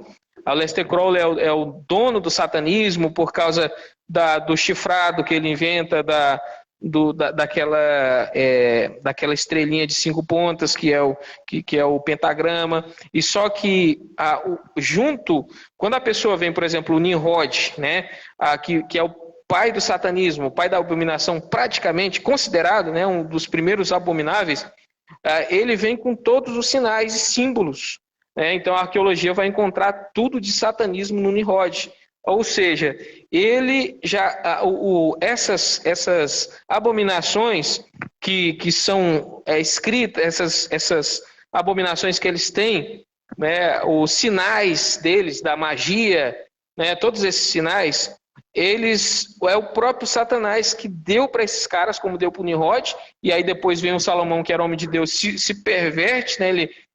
Aleister Crowley é o dono do satanismo por causa do chifrado que ele inventa, daquela estrelinha de 5 pontas que é o pentagrama. E só que quando a pessoa vem, por exemplo, o Nimrod, né, que é o pai do satanismo, o pai da abominação, praticamente considerado, né, um dos primeiros abomináveis, ele vem com todos os sinais e símbolos, né? Então a arqueologia vai encontrar tudo de satanismo no Nimrod. Ou seja, ele já essas abominações que são escritas, essas abominações que eles têm, né, os sinais deles, da magia, né, todos esses sinais, é o próprio Satanás que deu para esses caras, como deu para o Nimrod, e aí depois vem o Salomão, que era homem de Deus, se perverte, né,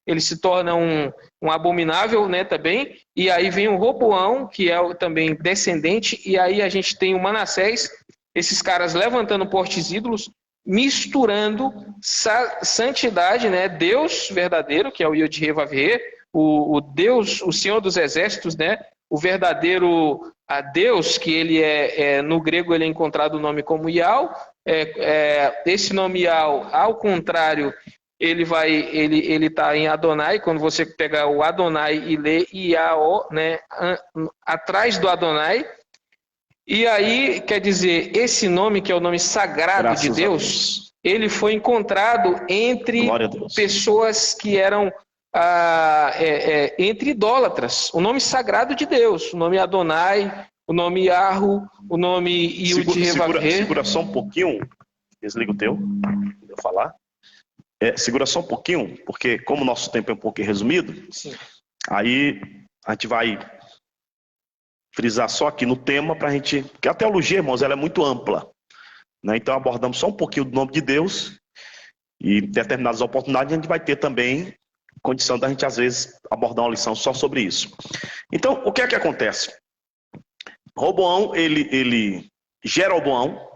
ele se torna um abominável, né, também, e aí vem o Roboão, que é também descendente, e aí a gente tem o Manassés, esses caras levantando portes ídolos, misturando santidade, né, Deus verdadeiro, que é o Yod-Heh-Vav-Heh, o Deus, o Senhor dos Exércitos, né, o verdadeiro Deus, que ele no grego ele é encontrado o nome como Yahweh, esse nome Yahweh, ao contrário, ele está em Adonai. Quando você pegar o Adonai e lê Yahweh, né, atrás do Adonai, e aí quer dizer, esse nome que é o nome sagrado Graças de Deus, ele foi encontrado entre pessoas que eram entre idólatras. O nome sagrado de Deus, o nome Adonai, o nome Yahu, o nome Yud-Heh-Vav-Heh. Segura só um pouquinho, desliga o teu, eu falar. Segura só um pouquinho, porque como o nosso tempo é um pouco resumido, sim, aí a gente vai frisar só aqui no tema para a gente, porque a teologia, irmãos, ela é muito ampla, né? Então abordamos só um pouquinho do nome de Deus e em determinadas oportunidades a gente vai ter também condição da gente às vezes abordar uma lição só sobre isso. Então, o que é que acontece? Roboão, Jeroboão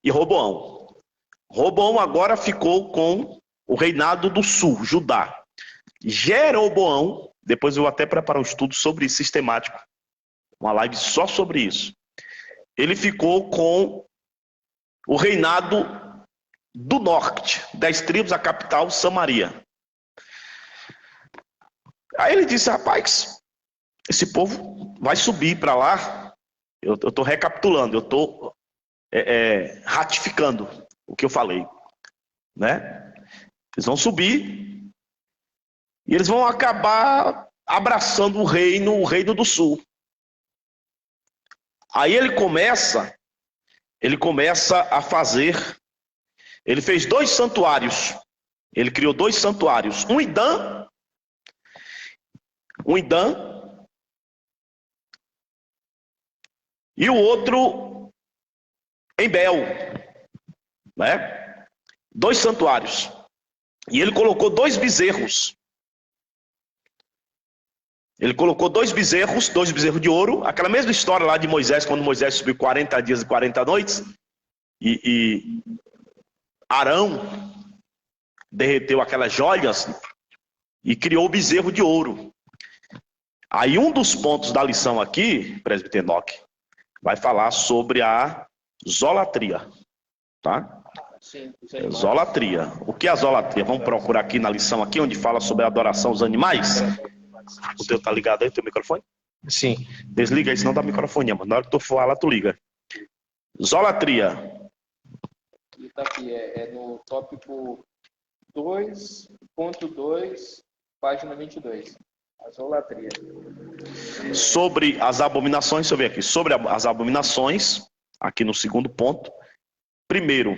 e Roboão. Roboão agora ficou com o reinado do sul, Judá. Jeroboão, depois eu vou até preparar um estudo sobre isso, sistemático, uma live só sobre isso. Ele ficou com o reinado do norte, 10 tribos, a capital, Samaria. Aí ele disse, rapaz, esse povo vai subir para lá. Eu estou recapitulando, eu estou ratificando o que eu falei, né? Eles vão subir e eles vão acabar abraçando o reino do sul. Aí ele começa a fazer, ele fez 2 santuários, ele criou 2 santuários, um em Dan, e o outro em Bel, né? 2 santuários. E ele colocou 2 bezerros. Ele colocou dois bezerros de ouro, aquela mesma história lá de Moisés, quando Moisés subiu 40 dias e 40 noites, e Arão derreteu aquelas joias e criou o bezerro de ouro. Aí um dos pontos da lição aqui, presbítero Enoque, vai falar sobre a zolatria, tá? Sim, Zolatria. O que é a zolatria? Vamos procurar aqui na lição aqui, onde fala sobre a adoração aos animais. O teu tá ligado aí, o teu microfone? Sim. Desliga aí, senão dá microfonia, mas na hora que tu falar, tu liga. Zolatria. Está aqui, é no tópico 2.2, página 22. A zolatria. Sobre as abominações, deixa eu ver aqui. Sobre as abominações, aqui no segundo ponto. Primeiro,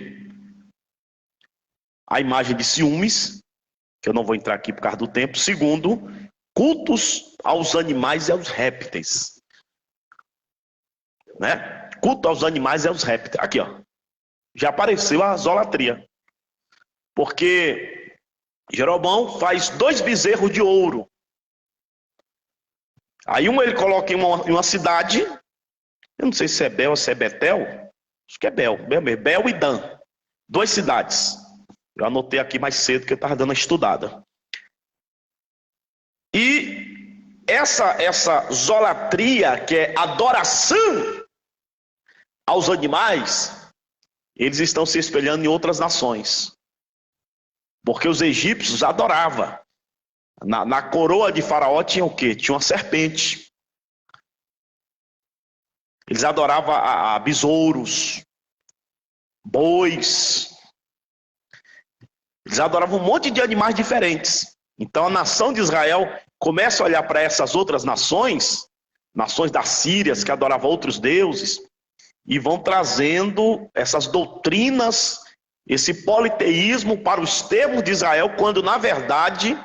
a imagem de ciúmes, que eu não vou entrar aqui por causa do tempo. Segundo, cultos aos animais e aos répteis. Né? Culto aos animais e aos répteis. Aqui, ó. Já apareceu a zolatria. Porque Jeroboão faz 2 bezerros de ouro. Aí ele coloca em uma cidade, eu não sei se é Bel ou se é Betel, acho que é Bel e Dan. 2 cidades. Eu anotei aqui mais cedo que eu estava dando uma estudada. E essa zolatria, que é adoração aos animais, eles estão se espelhando em outras nações. Porque os egípcios adoravam. Na coroa de Faraó tinha o quê? Tinha uma serpente. Eles adoravam a besouros, bois. Eles adoravam um monte de animais diferentes. Então a nação de Israel começa a olhar para essas outras nações, nações das Sírias que adoravam outros deuses, e vão trazendo essas doutrinas, esse politeísmo para os termos de Israel, quando na verdade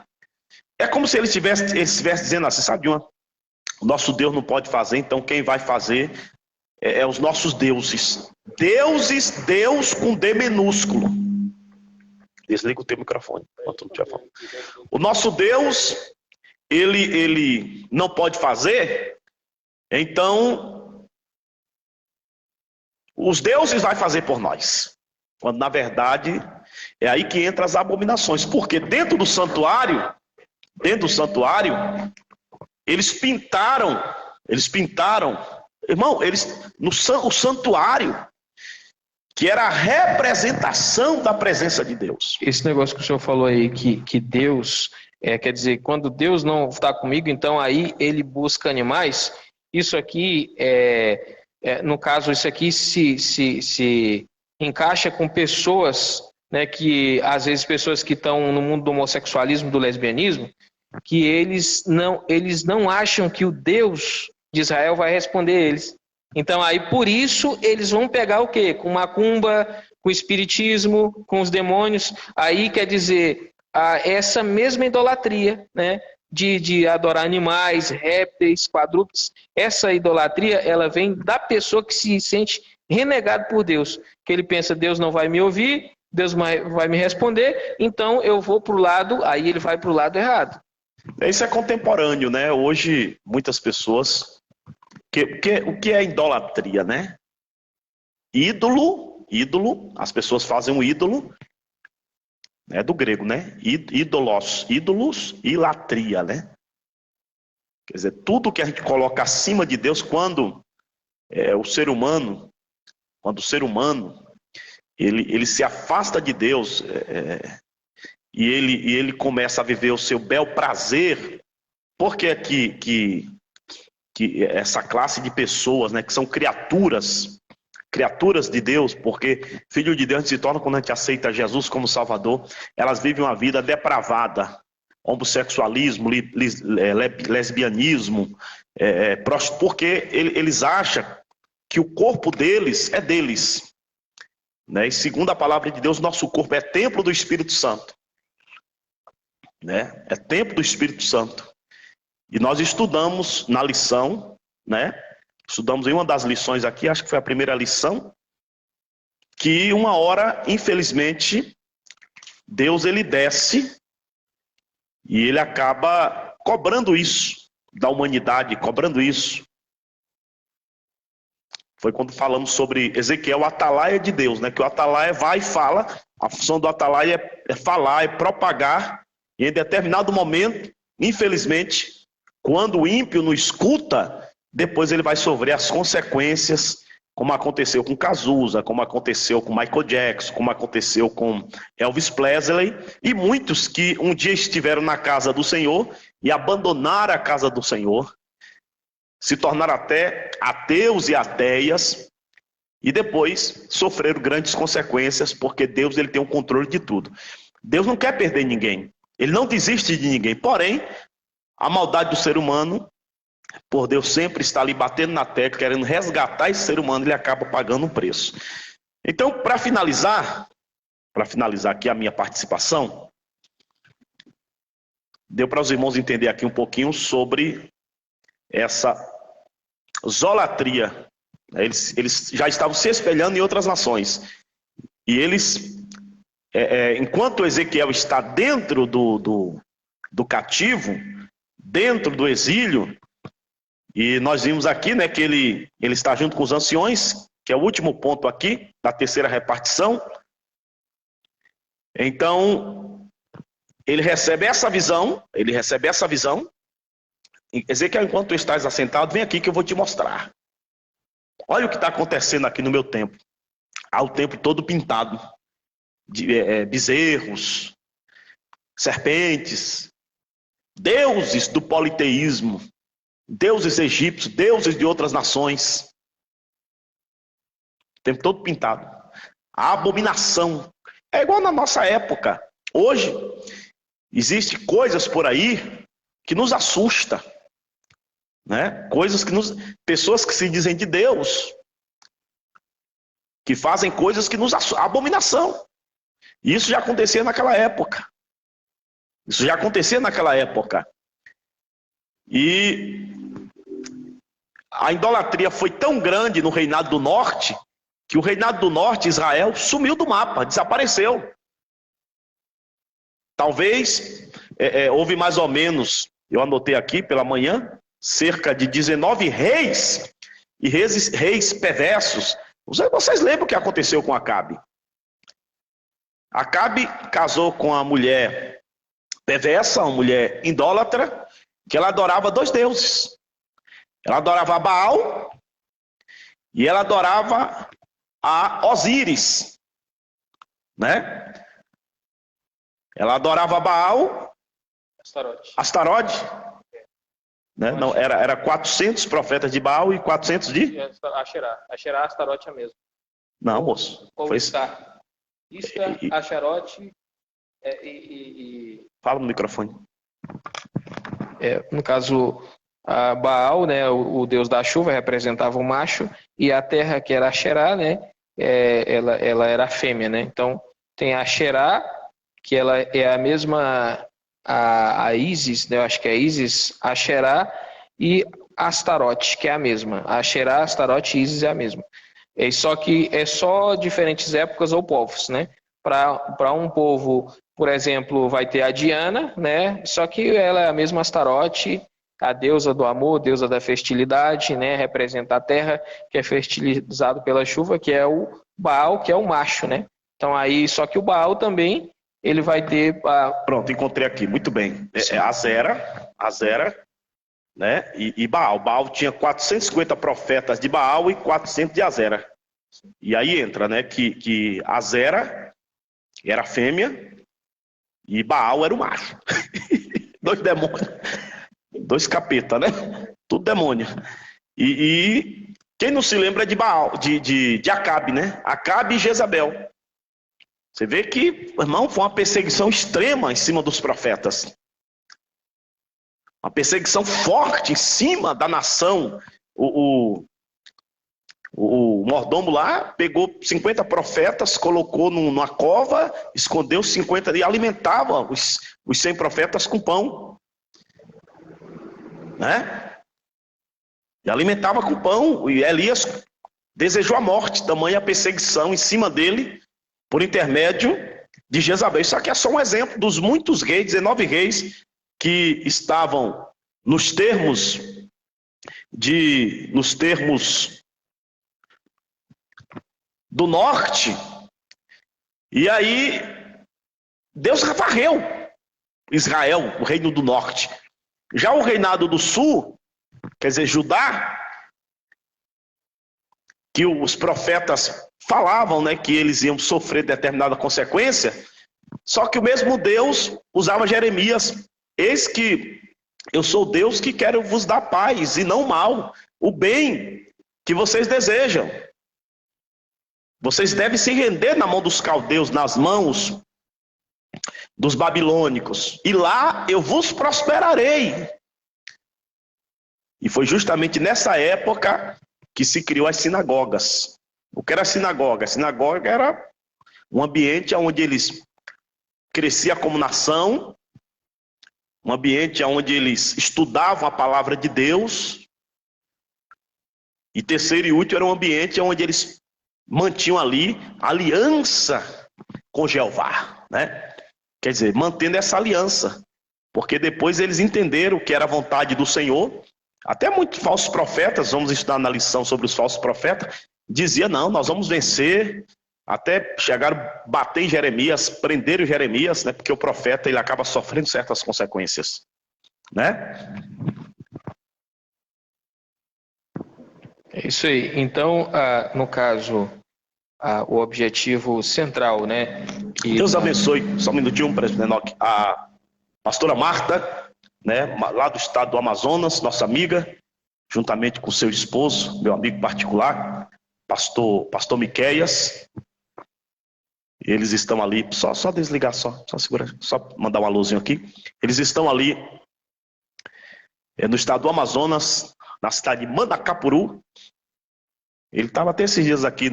é como se eles estivessem dizendo assim, sabe uma? O nosso Deus não pode fazer, então quem vai fazer é os nossos deuses. Deus com D minúsculo. Desliga o teu microfone enquanto não estiver falando. O nosso Deus, ele não pode fazer, então os deuses vai fazer por nós. Quando na verdade é aí que entram as abominações. Porque dentro do santuário, eles pintaram, irmão, o santuário, que era a representação da presença de Deus. Esse negócio que o senhor falou aí, que Deus, quer dizer, quando Deus não está comigo, então aí ele busca animais. Isso aqui, no caso, isso aqui se encaixa com pessoas, né, que às vezes pessoas que estão no mundo do homossexualismo, do lesbianismo, que eles não acham que o Deus de Israel vai responder eles. Então aí por isso eles vão pegar o quê? Com macumba, com espiritismo, com os demônios. Aí quer dizer, essa mesma idolatria, né, de adorar animais, répteis, quadrúpedes, essa idolatria, ela vem da pessoa que se sente renegado por Deus, que ele pensa, Deus não vai me ouvir, Deus vai me responder, então eu vou para o lado, aí ele vai para o lado errado. Isso é contemporâneo, né? Hoje, muitas pessoas... O que é idolatria, né? Ídolo, as pessoas fazem um ídolo, é do grego, né? Ídolos e latria, né? Quer dizer, tudo que a gente coloca acima de Deus, quando o ser humano, ele se afasta de Deus, e ele começa a viver o seu bel prazer, porque que essa classe de pessoas, né, que são criaturas de Deus, porque filho de Deus se torna quando a gente aceita Jesus como Salvador, elas vivem uma vida depravada, homossexualismo, lesbianismo, porque eles acham que o corpo deles é deles, né? E segundo a palavra de Deus, nosso corpo é templo do Espírito Santo, né? É templo do Espírito Santo. E nós estudamos na lição, né? Estudamos em uma das lições aqui, acho que foi a primeira lição, que uma hora, infelizmente, Deus ele desce e ele acaba cobrando isso da humanidade cobrando isso foi quando falamos sobre Ezequiel, o atalaia de Deus, né? Que o atalaia vai e fala, a função do atalaia é falar, é propagar, e em determinado momento, infelizmente, quando o ímpio não escuta, depois ele vai sofrer as consequências, como aconteceu com Cazuza, como aconteceu com Michael Jackson, como aconteceu com Elvis Presley, e muitos que um dia estiveram na casa do Senhor e abandonaram a casa do Senhor, se tornaram até ateus e ateias, e depois sofreram grandes consequências, porque Deus ele tem o controle de tudo. Deus não quer perder ninguém, ele não desiste de ninguém, porém, a maldade do ser humano, por Deus sempre está ali batendo na tecla, querendo resgatar esse ser humano, ele acaba pagando um preço. Então, para finalizar aqui a minha participação, deu para os irmãos entender aqui um pouquinho sobre essa zolatria. Eles já estavam se espelhando em outras nações. E eles, enquanto Ezequiel está dentro do cativo, dentro do exílio, e nós vimos aqui, né, que ele está junto com os anciões, que é o último ponto aqui, da terceira repartição. Então, ele recebe essa visão, Ezequiel, enquanto tu estás assentado, vem aqui que eu vou te mostrar. Olha o que está acontecendo aqui no meu templo. Há o templo todo pintado de bezerros, serpentes, deuses do politeísmo, deuses egípcios, deuses de outras nações. O templo todo pintado. A abominação. É igual na nossa época. Hoje, existem coisas por aí que nos assustam. Né? Pessoas que se dizem de Deus, que fazem coisas que nos assustam, abominação. E isso já acontecia naquela época. E a idolatria foi tão grande no reinado do norte, que o reinado do norte, Israel, sumiu do mapa, desapareceu. Talvez, houve mais ou menos, eu anotei aqui pela manhã, cerca de 19 reis, e reis perversos. Vocês lembram o que aconteceu com Acabe? Acabe casou com uma mulher perversa, uma mulher idólatra, que ela adorava dois deuses. Ela adorava Baal e ela adorava a Osíris, né? Ela adorava Baal, Astarote. Né? Não, era 400 profetas de Baal e 400 de? Asherá, Astarote é a mesma. Não, moço. Foi Istar. Istar, Asherote e... Fala no microfone. No caso, Baal, né, o deus da chuva, representava o macho, e a terra, que era Asherá, né, ela era a fêmea. Né? Então, tem a Asherá, que ela é a mesma... A Ísis, né, eu acho que é Ísis, Asherá e Astarote, que é a mesma. Asherá, Astarote e Ísis é a mesma. Só que é só diferentes épocas ou povos, né? Para um povo, por exemplo, vai ter a Diana, né? Só que ela é a mesma Astarote, a deusa do amor, deusa da fertilidade, né? Representa a terra, que é fertilizado pela chuva, que é o Baal, que é o macho, né? Então aí, só que o Baal também ele vai ter... Pronto, encontrei aqui, muito bem. Azera, né? E Baal. Baal tinha 450 profetas de Baal e 400 de Azera. E aí entra, né, que Azera era a fêmea e Baal era o macho. Dois demônios. Dois capeta, né? Tudo demônio. E quem não se lembra de Baal, de Acabe, né? Acabe e Jezabel. Você vê que, irmão, foi uma perseguição extrema em cima dos profetas. Uma perseguição forte em cima da nação. O mordomo lá pegou 50 profetas, colocou numa cova, escondeu 50 e alimentava os 100 profetas com pão. Né? E alimentava com pão. E Elias desejou a morte, tamanha perseguição em cima dele, por intermédio de Jezabel. Isso aqui é só um exemplo dos muitos reis, 19 reis, que estavam nos termos do norte, e aí Deus varreu Israel, o reino do norte. Já o reinado do sul, quer dizer, Judá, que os profetas falavam, né, que eles iam sofrer determinada consequência, só que o mesmo Deus usava Jeremias: eis que eu sou Deus que quero vos dar paz e não mal, o bem que vocês desejam. Vocês devem se render na mão dos caldeus, nas mãos dos babilônicos, e lá eu vos prosperarei. E foi justamente nessa época que se criou as sinagogas. O que era a sinagoga? A sinagoga era um ambiente onde eles cresciam como nação, um ambiente onde eles estudavam a palavra de Deus, e terceiro e último, era um ambiente onde eles mantinham ali aliança com Jeová, né? Quer dizer, mantendo essa aliança, porque depois eles entenderam que era a vontade do Senhor. Até muitos falsos profetas, vamos estudar na lição sobre os falsos profetas, dizia: não, nós vamos vencer, até chegaram a bater em Jeremias, prenderam Jeremias, né? Porque o profeta ele acaba sofrendo certas consequências, né? É isso aí. Então, no caso, o objetivo central, né? Deus abençoe. Só um minutinho, presidente Enoque. A pastora Marta, né, lá do estado do Amazonas, nossa amiga, juntamente com seu esposo, meu amigo particular, pastor Miqueias. Eles estão ali, só desligar, só segurar, só mandar uma luzinha aqui. Eles estão ali no estado do Amazonas, na cidade de Manacapuru. Ele estava até esses dias aqui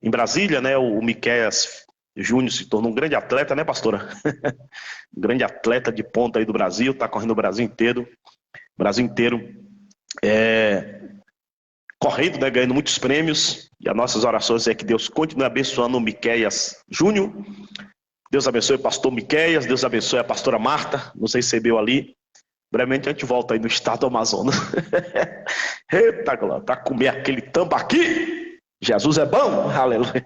em Brasília, né? O Miqueias Júnior se tornou um grande atleta, né, pastora? Um grande atleta de ponta aí do Brasil, está correndo o Brasil inteiro. Correndo, né, ganhando muitos prêmios. E as nossas orações é que Deus continue abençoando o Miqueias Júnior. Deus abençoe o pastor Miqueias, Deus abençoe a pastora Marta, nos recebeu ali. Brevemente a gente volta aí no estado do Amazonas. Eita, glória, para comer aquele tambaqui. Jesus é bom, aleluia.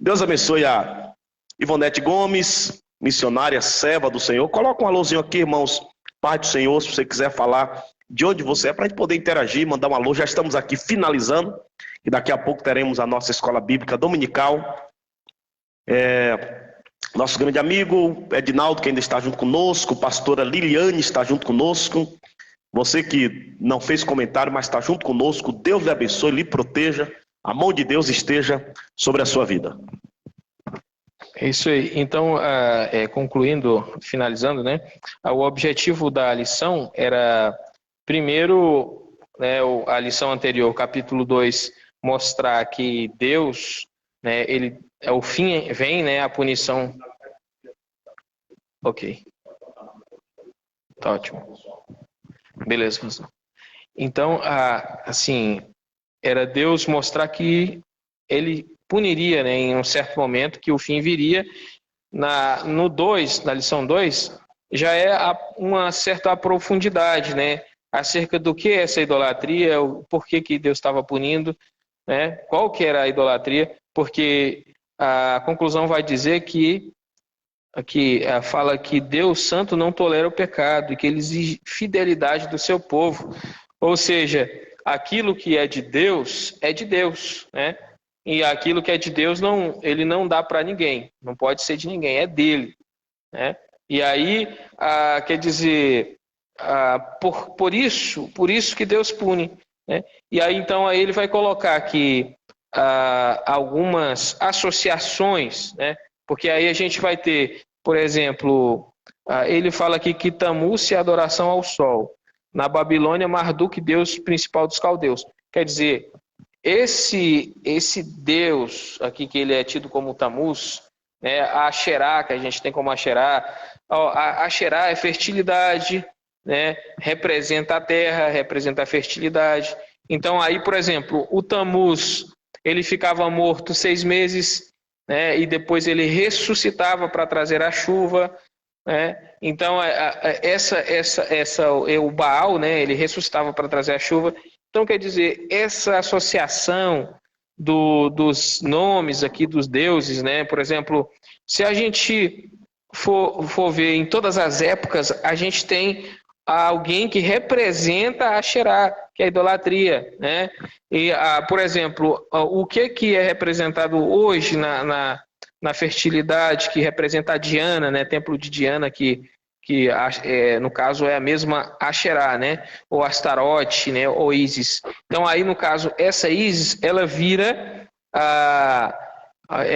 Deus abençoe a Ivonete Gomes, missionária, serva do Senhor. Coloca um alôzinho aqui, irmãos. Pai do Senhor, se você quiser falar de onde você é, para a gente poder interagir, mandar um alô. Já estamos aqui finalizando, e daqui a pouco teremos a nossa escola bíblica dominical. Nosso grande amigo Edinaldo, que ainda está junto conosco, pastora Liliane está junto conosco. Você que não fez comentário, mas está junto conosco, Deus lhe abençoe, lhe proteja. A mão de Deus esteja sobre a sua vida. É isso aí. Então, concluindo, finalizando, né? O objetivo da lição era, primeiro, né, a lição anterior, capítulo 2, mostrar que Deus, né, o fim vem, né, a punição. Ok. Tá ótimo. Beleza, pastor. Então, assim, era Deus mostrar que ele puniria, né, em um certo momento, que o fim viria. Na lição 2, já é uma certa profundidade, né, acerca do que é essa idolatria, o porquê que Deus estava punindo, né, qual que era a idolatria, porque a conclusão vai dizer que fala que Deus Santo não tolera o pecado e que ele exige fidelidade do seu povo. Ou seja, aquilo que é de Deus, né? E aquilo que é de Deus, ele não dá para ninguém, não pode ser de ninguém, é dele, né? E aí, quer dizer, por isso que Deus pune, né? E aí, então, aí ele vai colocar aqui algumas associações, né? Porque aí a gente vai ter, por exemplo, ele fala aqui que Tammuz é adoração ao sol. Na Babilônia, Marduk, deus principal dos caldeus. Quer dizer, esse deus aqui, que ele é tido como Tammuz, né, a Asherá, que a gente tem como Asherá, a Asherá é fertilidade, né, representa a terra, representa a fertilidade. Então aí, por exemplo, o Tammuz, ele ficava morto 6 meses, né, e depois ele ressuscitava para trazer a chuva. Então, o Baal, né, ele ressuscitava para trazer a chuva. Então, quer dizer, essa associação dos nomes aqui dos deuses, né? Por exemplo, se a gente for ver em todas as épocas, a gente tem alguém que representa a Asherá, que é a idolatria, né? E, por exemplo, o que é representado hoje na fertilidade, que representa a Diana, né? Templo de Diana, que no caso é a mesma Asherá, né? Ou Astarote, né? Ou Ísis. Então aí no caso essa Ísis ela vira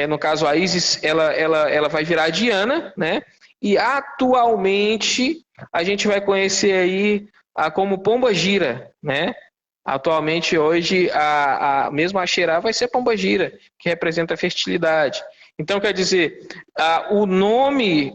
no caso a Ísis ela vai virar a Diana, né? E atualmente a gente vai conhecer aí como Pomba Gira, né? Atualmente hoje a mesma Asherá vai ser Pomba Gira, que representa a fertilidade. Então, quer dizer, o nome,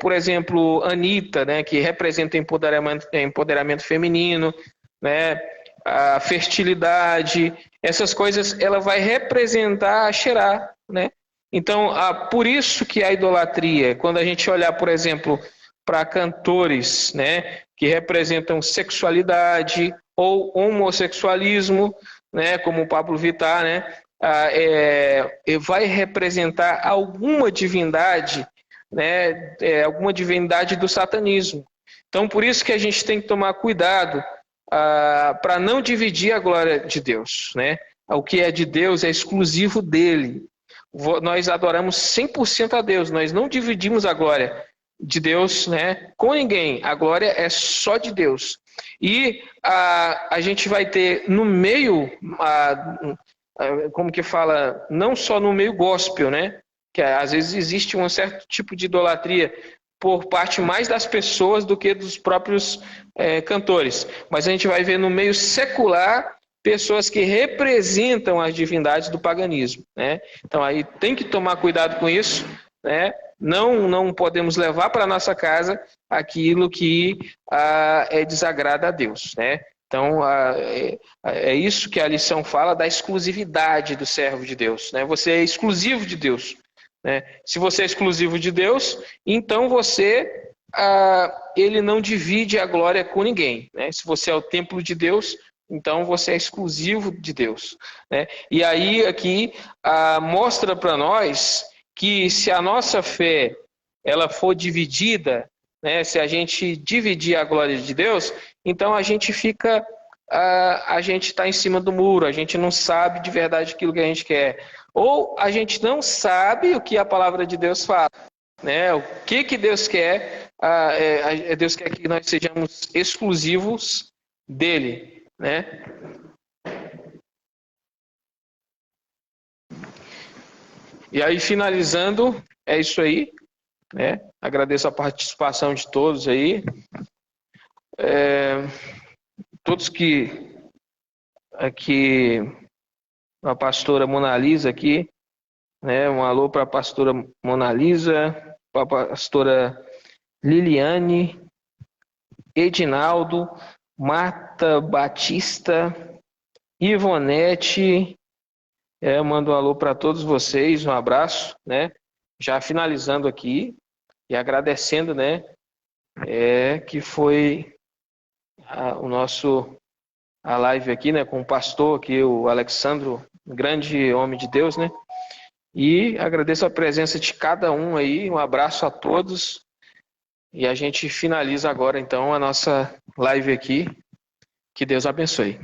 por exemplo, Anitta, né, que representa empoderamento feminino, né, a fertilidade, essas coisas, ela vai representar a Xerá, né? Então, por isso que a idolatria, quando a gente olhar, por exemplo, para cantores, né, que representam sexualidade ou homossexualismo, né, como o Pablo Vittar, né, vai representar alguma divindade, né, alguma divindade do satanismo. Então, por isso que a gente tem que tomar cuidado para não dividir a glória de Deus, né? O que é de Deus é exclusivo dele. Nós adoramos 100% a Deus, nós não dividimos a glória de Deus, né, com ninguém. A glória é só de Deus. E a gente vai ter no meio como que fala, não só no meio gospel, né? Que às vezes existe um certo tipo de idolatria por parte mais das pessoas do que dos próprios cantores. Mas a gente vai ver no meio secular pessoas que representam as divindades do paganismo, né? Então aí tem que tomar cuidado com isso, né? Não podemos levar para nossa casa aquilo que desagrada a Deus, né? Então, é isso que a lição fala da exclusividade do servo de Deus, né? Você é exclusivo de Deus, né? Se você é exclusivo de Deus, então ele não divide a glória com ninguém, né? Se você é o templo de Deus, então você é exclusivo de Deus, né? E aí aqui mostra para nós que se a nossa fé ela for dividida, né? Se a gente dividir a glória de Deus, então a gente está em cima do muro, a gente não sabe de verdade aquilo que a gente quer. Ou a gente não sabe o que a palavra de Deus fala, né? O que Deus quer, Deus quer que nós sejamos exclusivos dele, né? E aí, finalizando, é isso aí, né? Agradeço a participação de todos aí. Todos que aqui, a pastora Mona Lisa aqui, né? Um alô para a pastora Mona Lisa, para a pastora Liliane, Edinaldo, Marta Batista, Ivonete. Mando um alô para todos vocês, um abraço, né? Já finalizando aqui e agradecendo, né? Que foi a live aqui, né? Com o pastor aqui, o Alexandro, um grande homem de Deus, né? E agradeço a presença de cada um aí, um abraço a todos. E a gente finaliza agora, então, a nossa live aqui. Que Deus abençoe.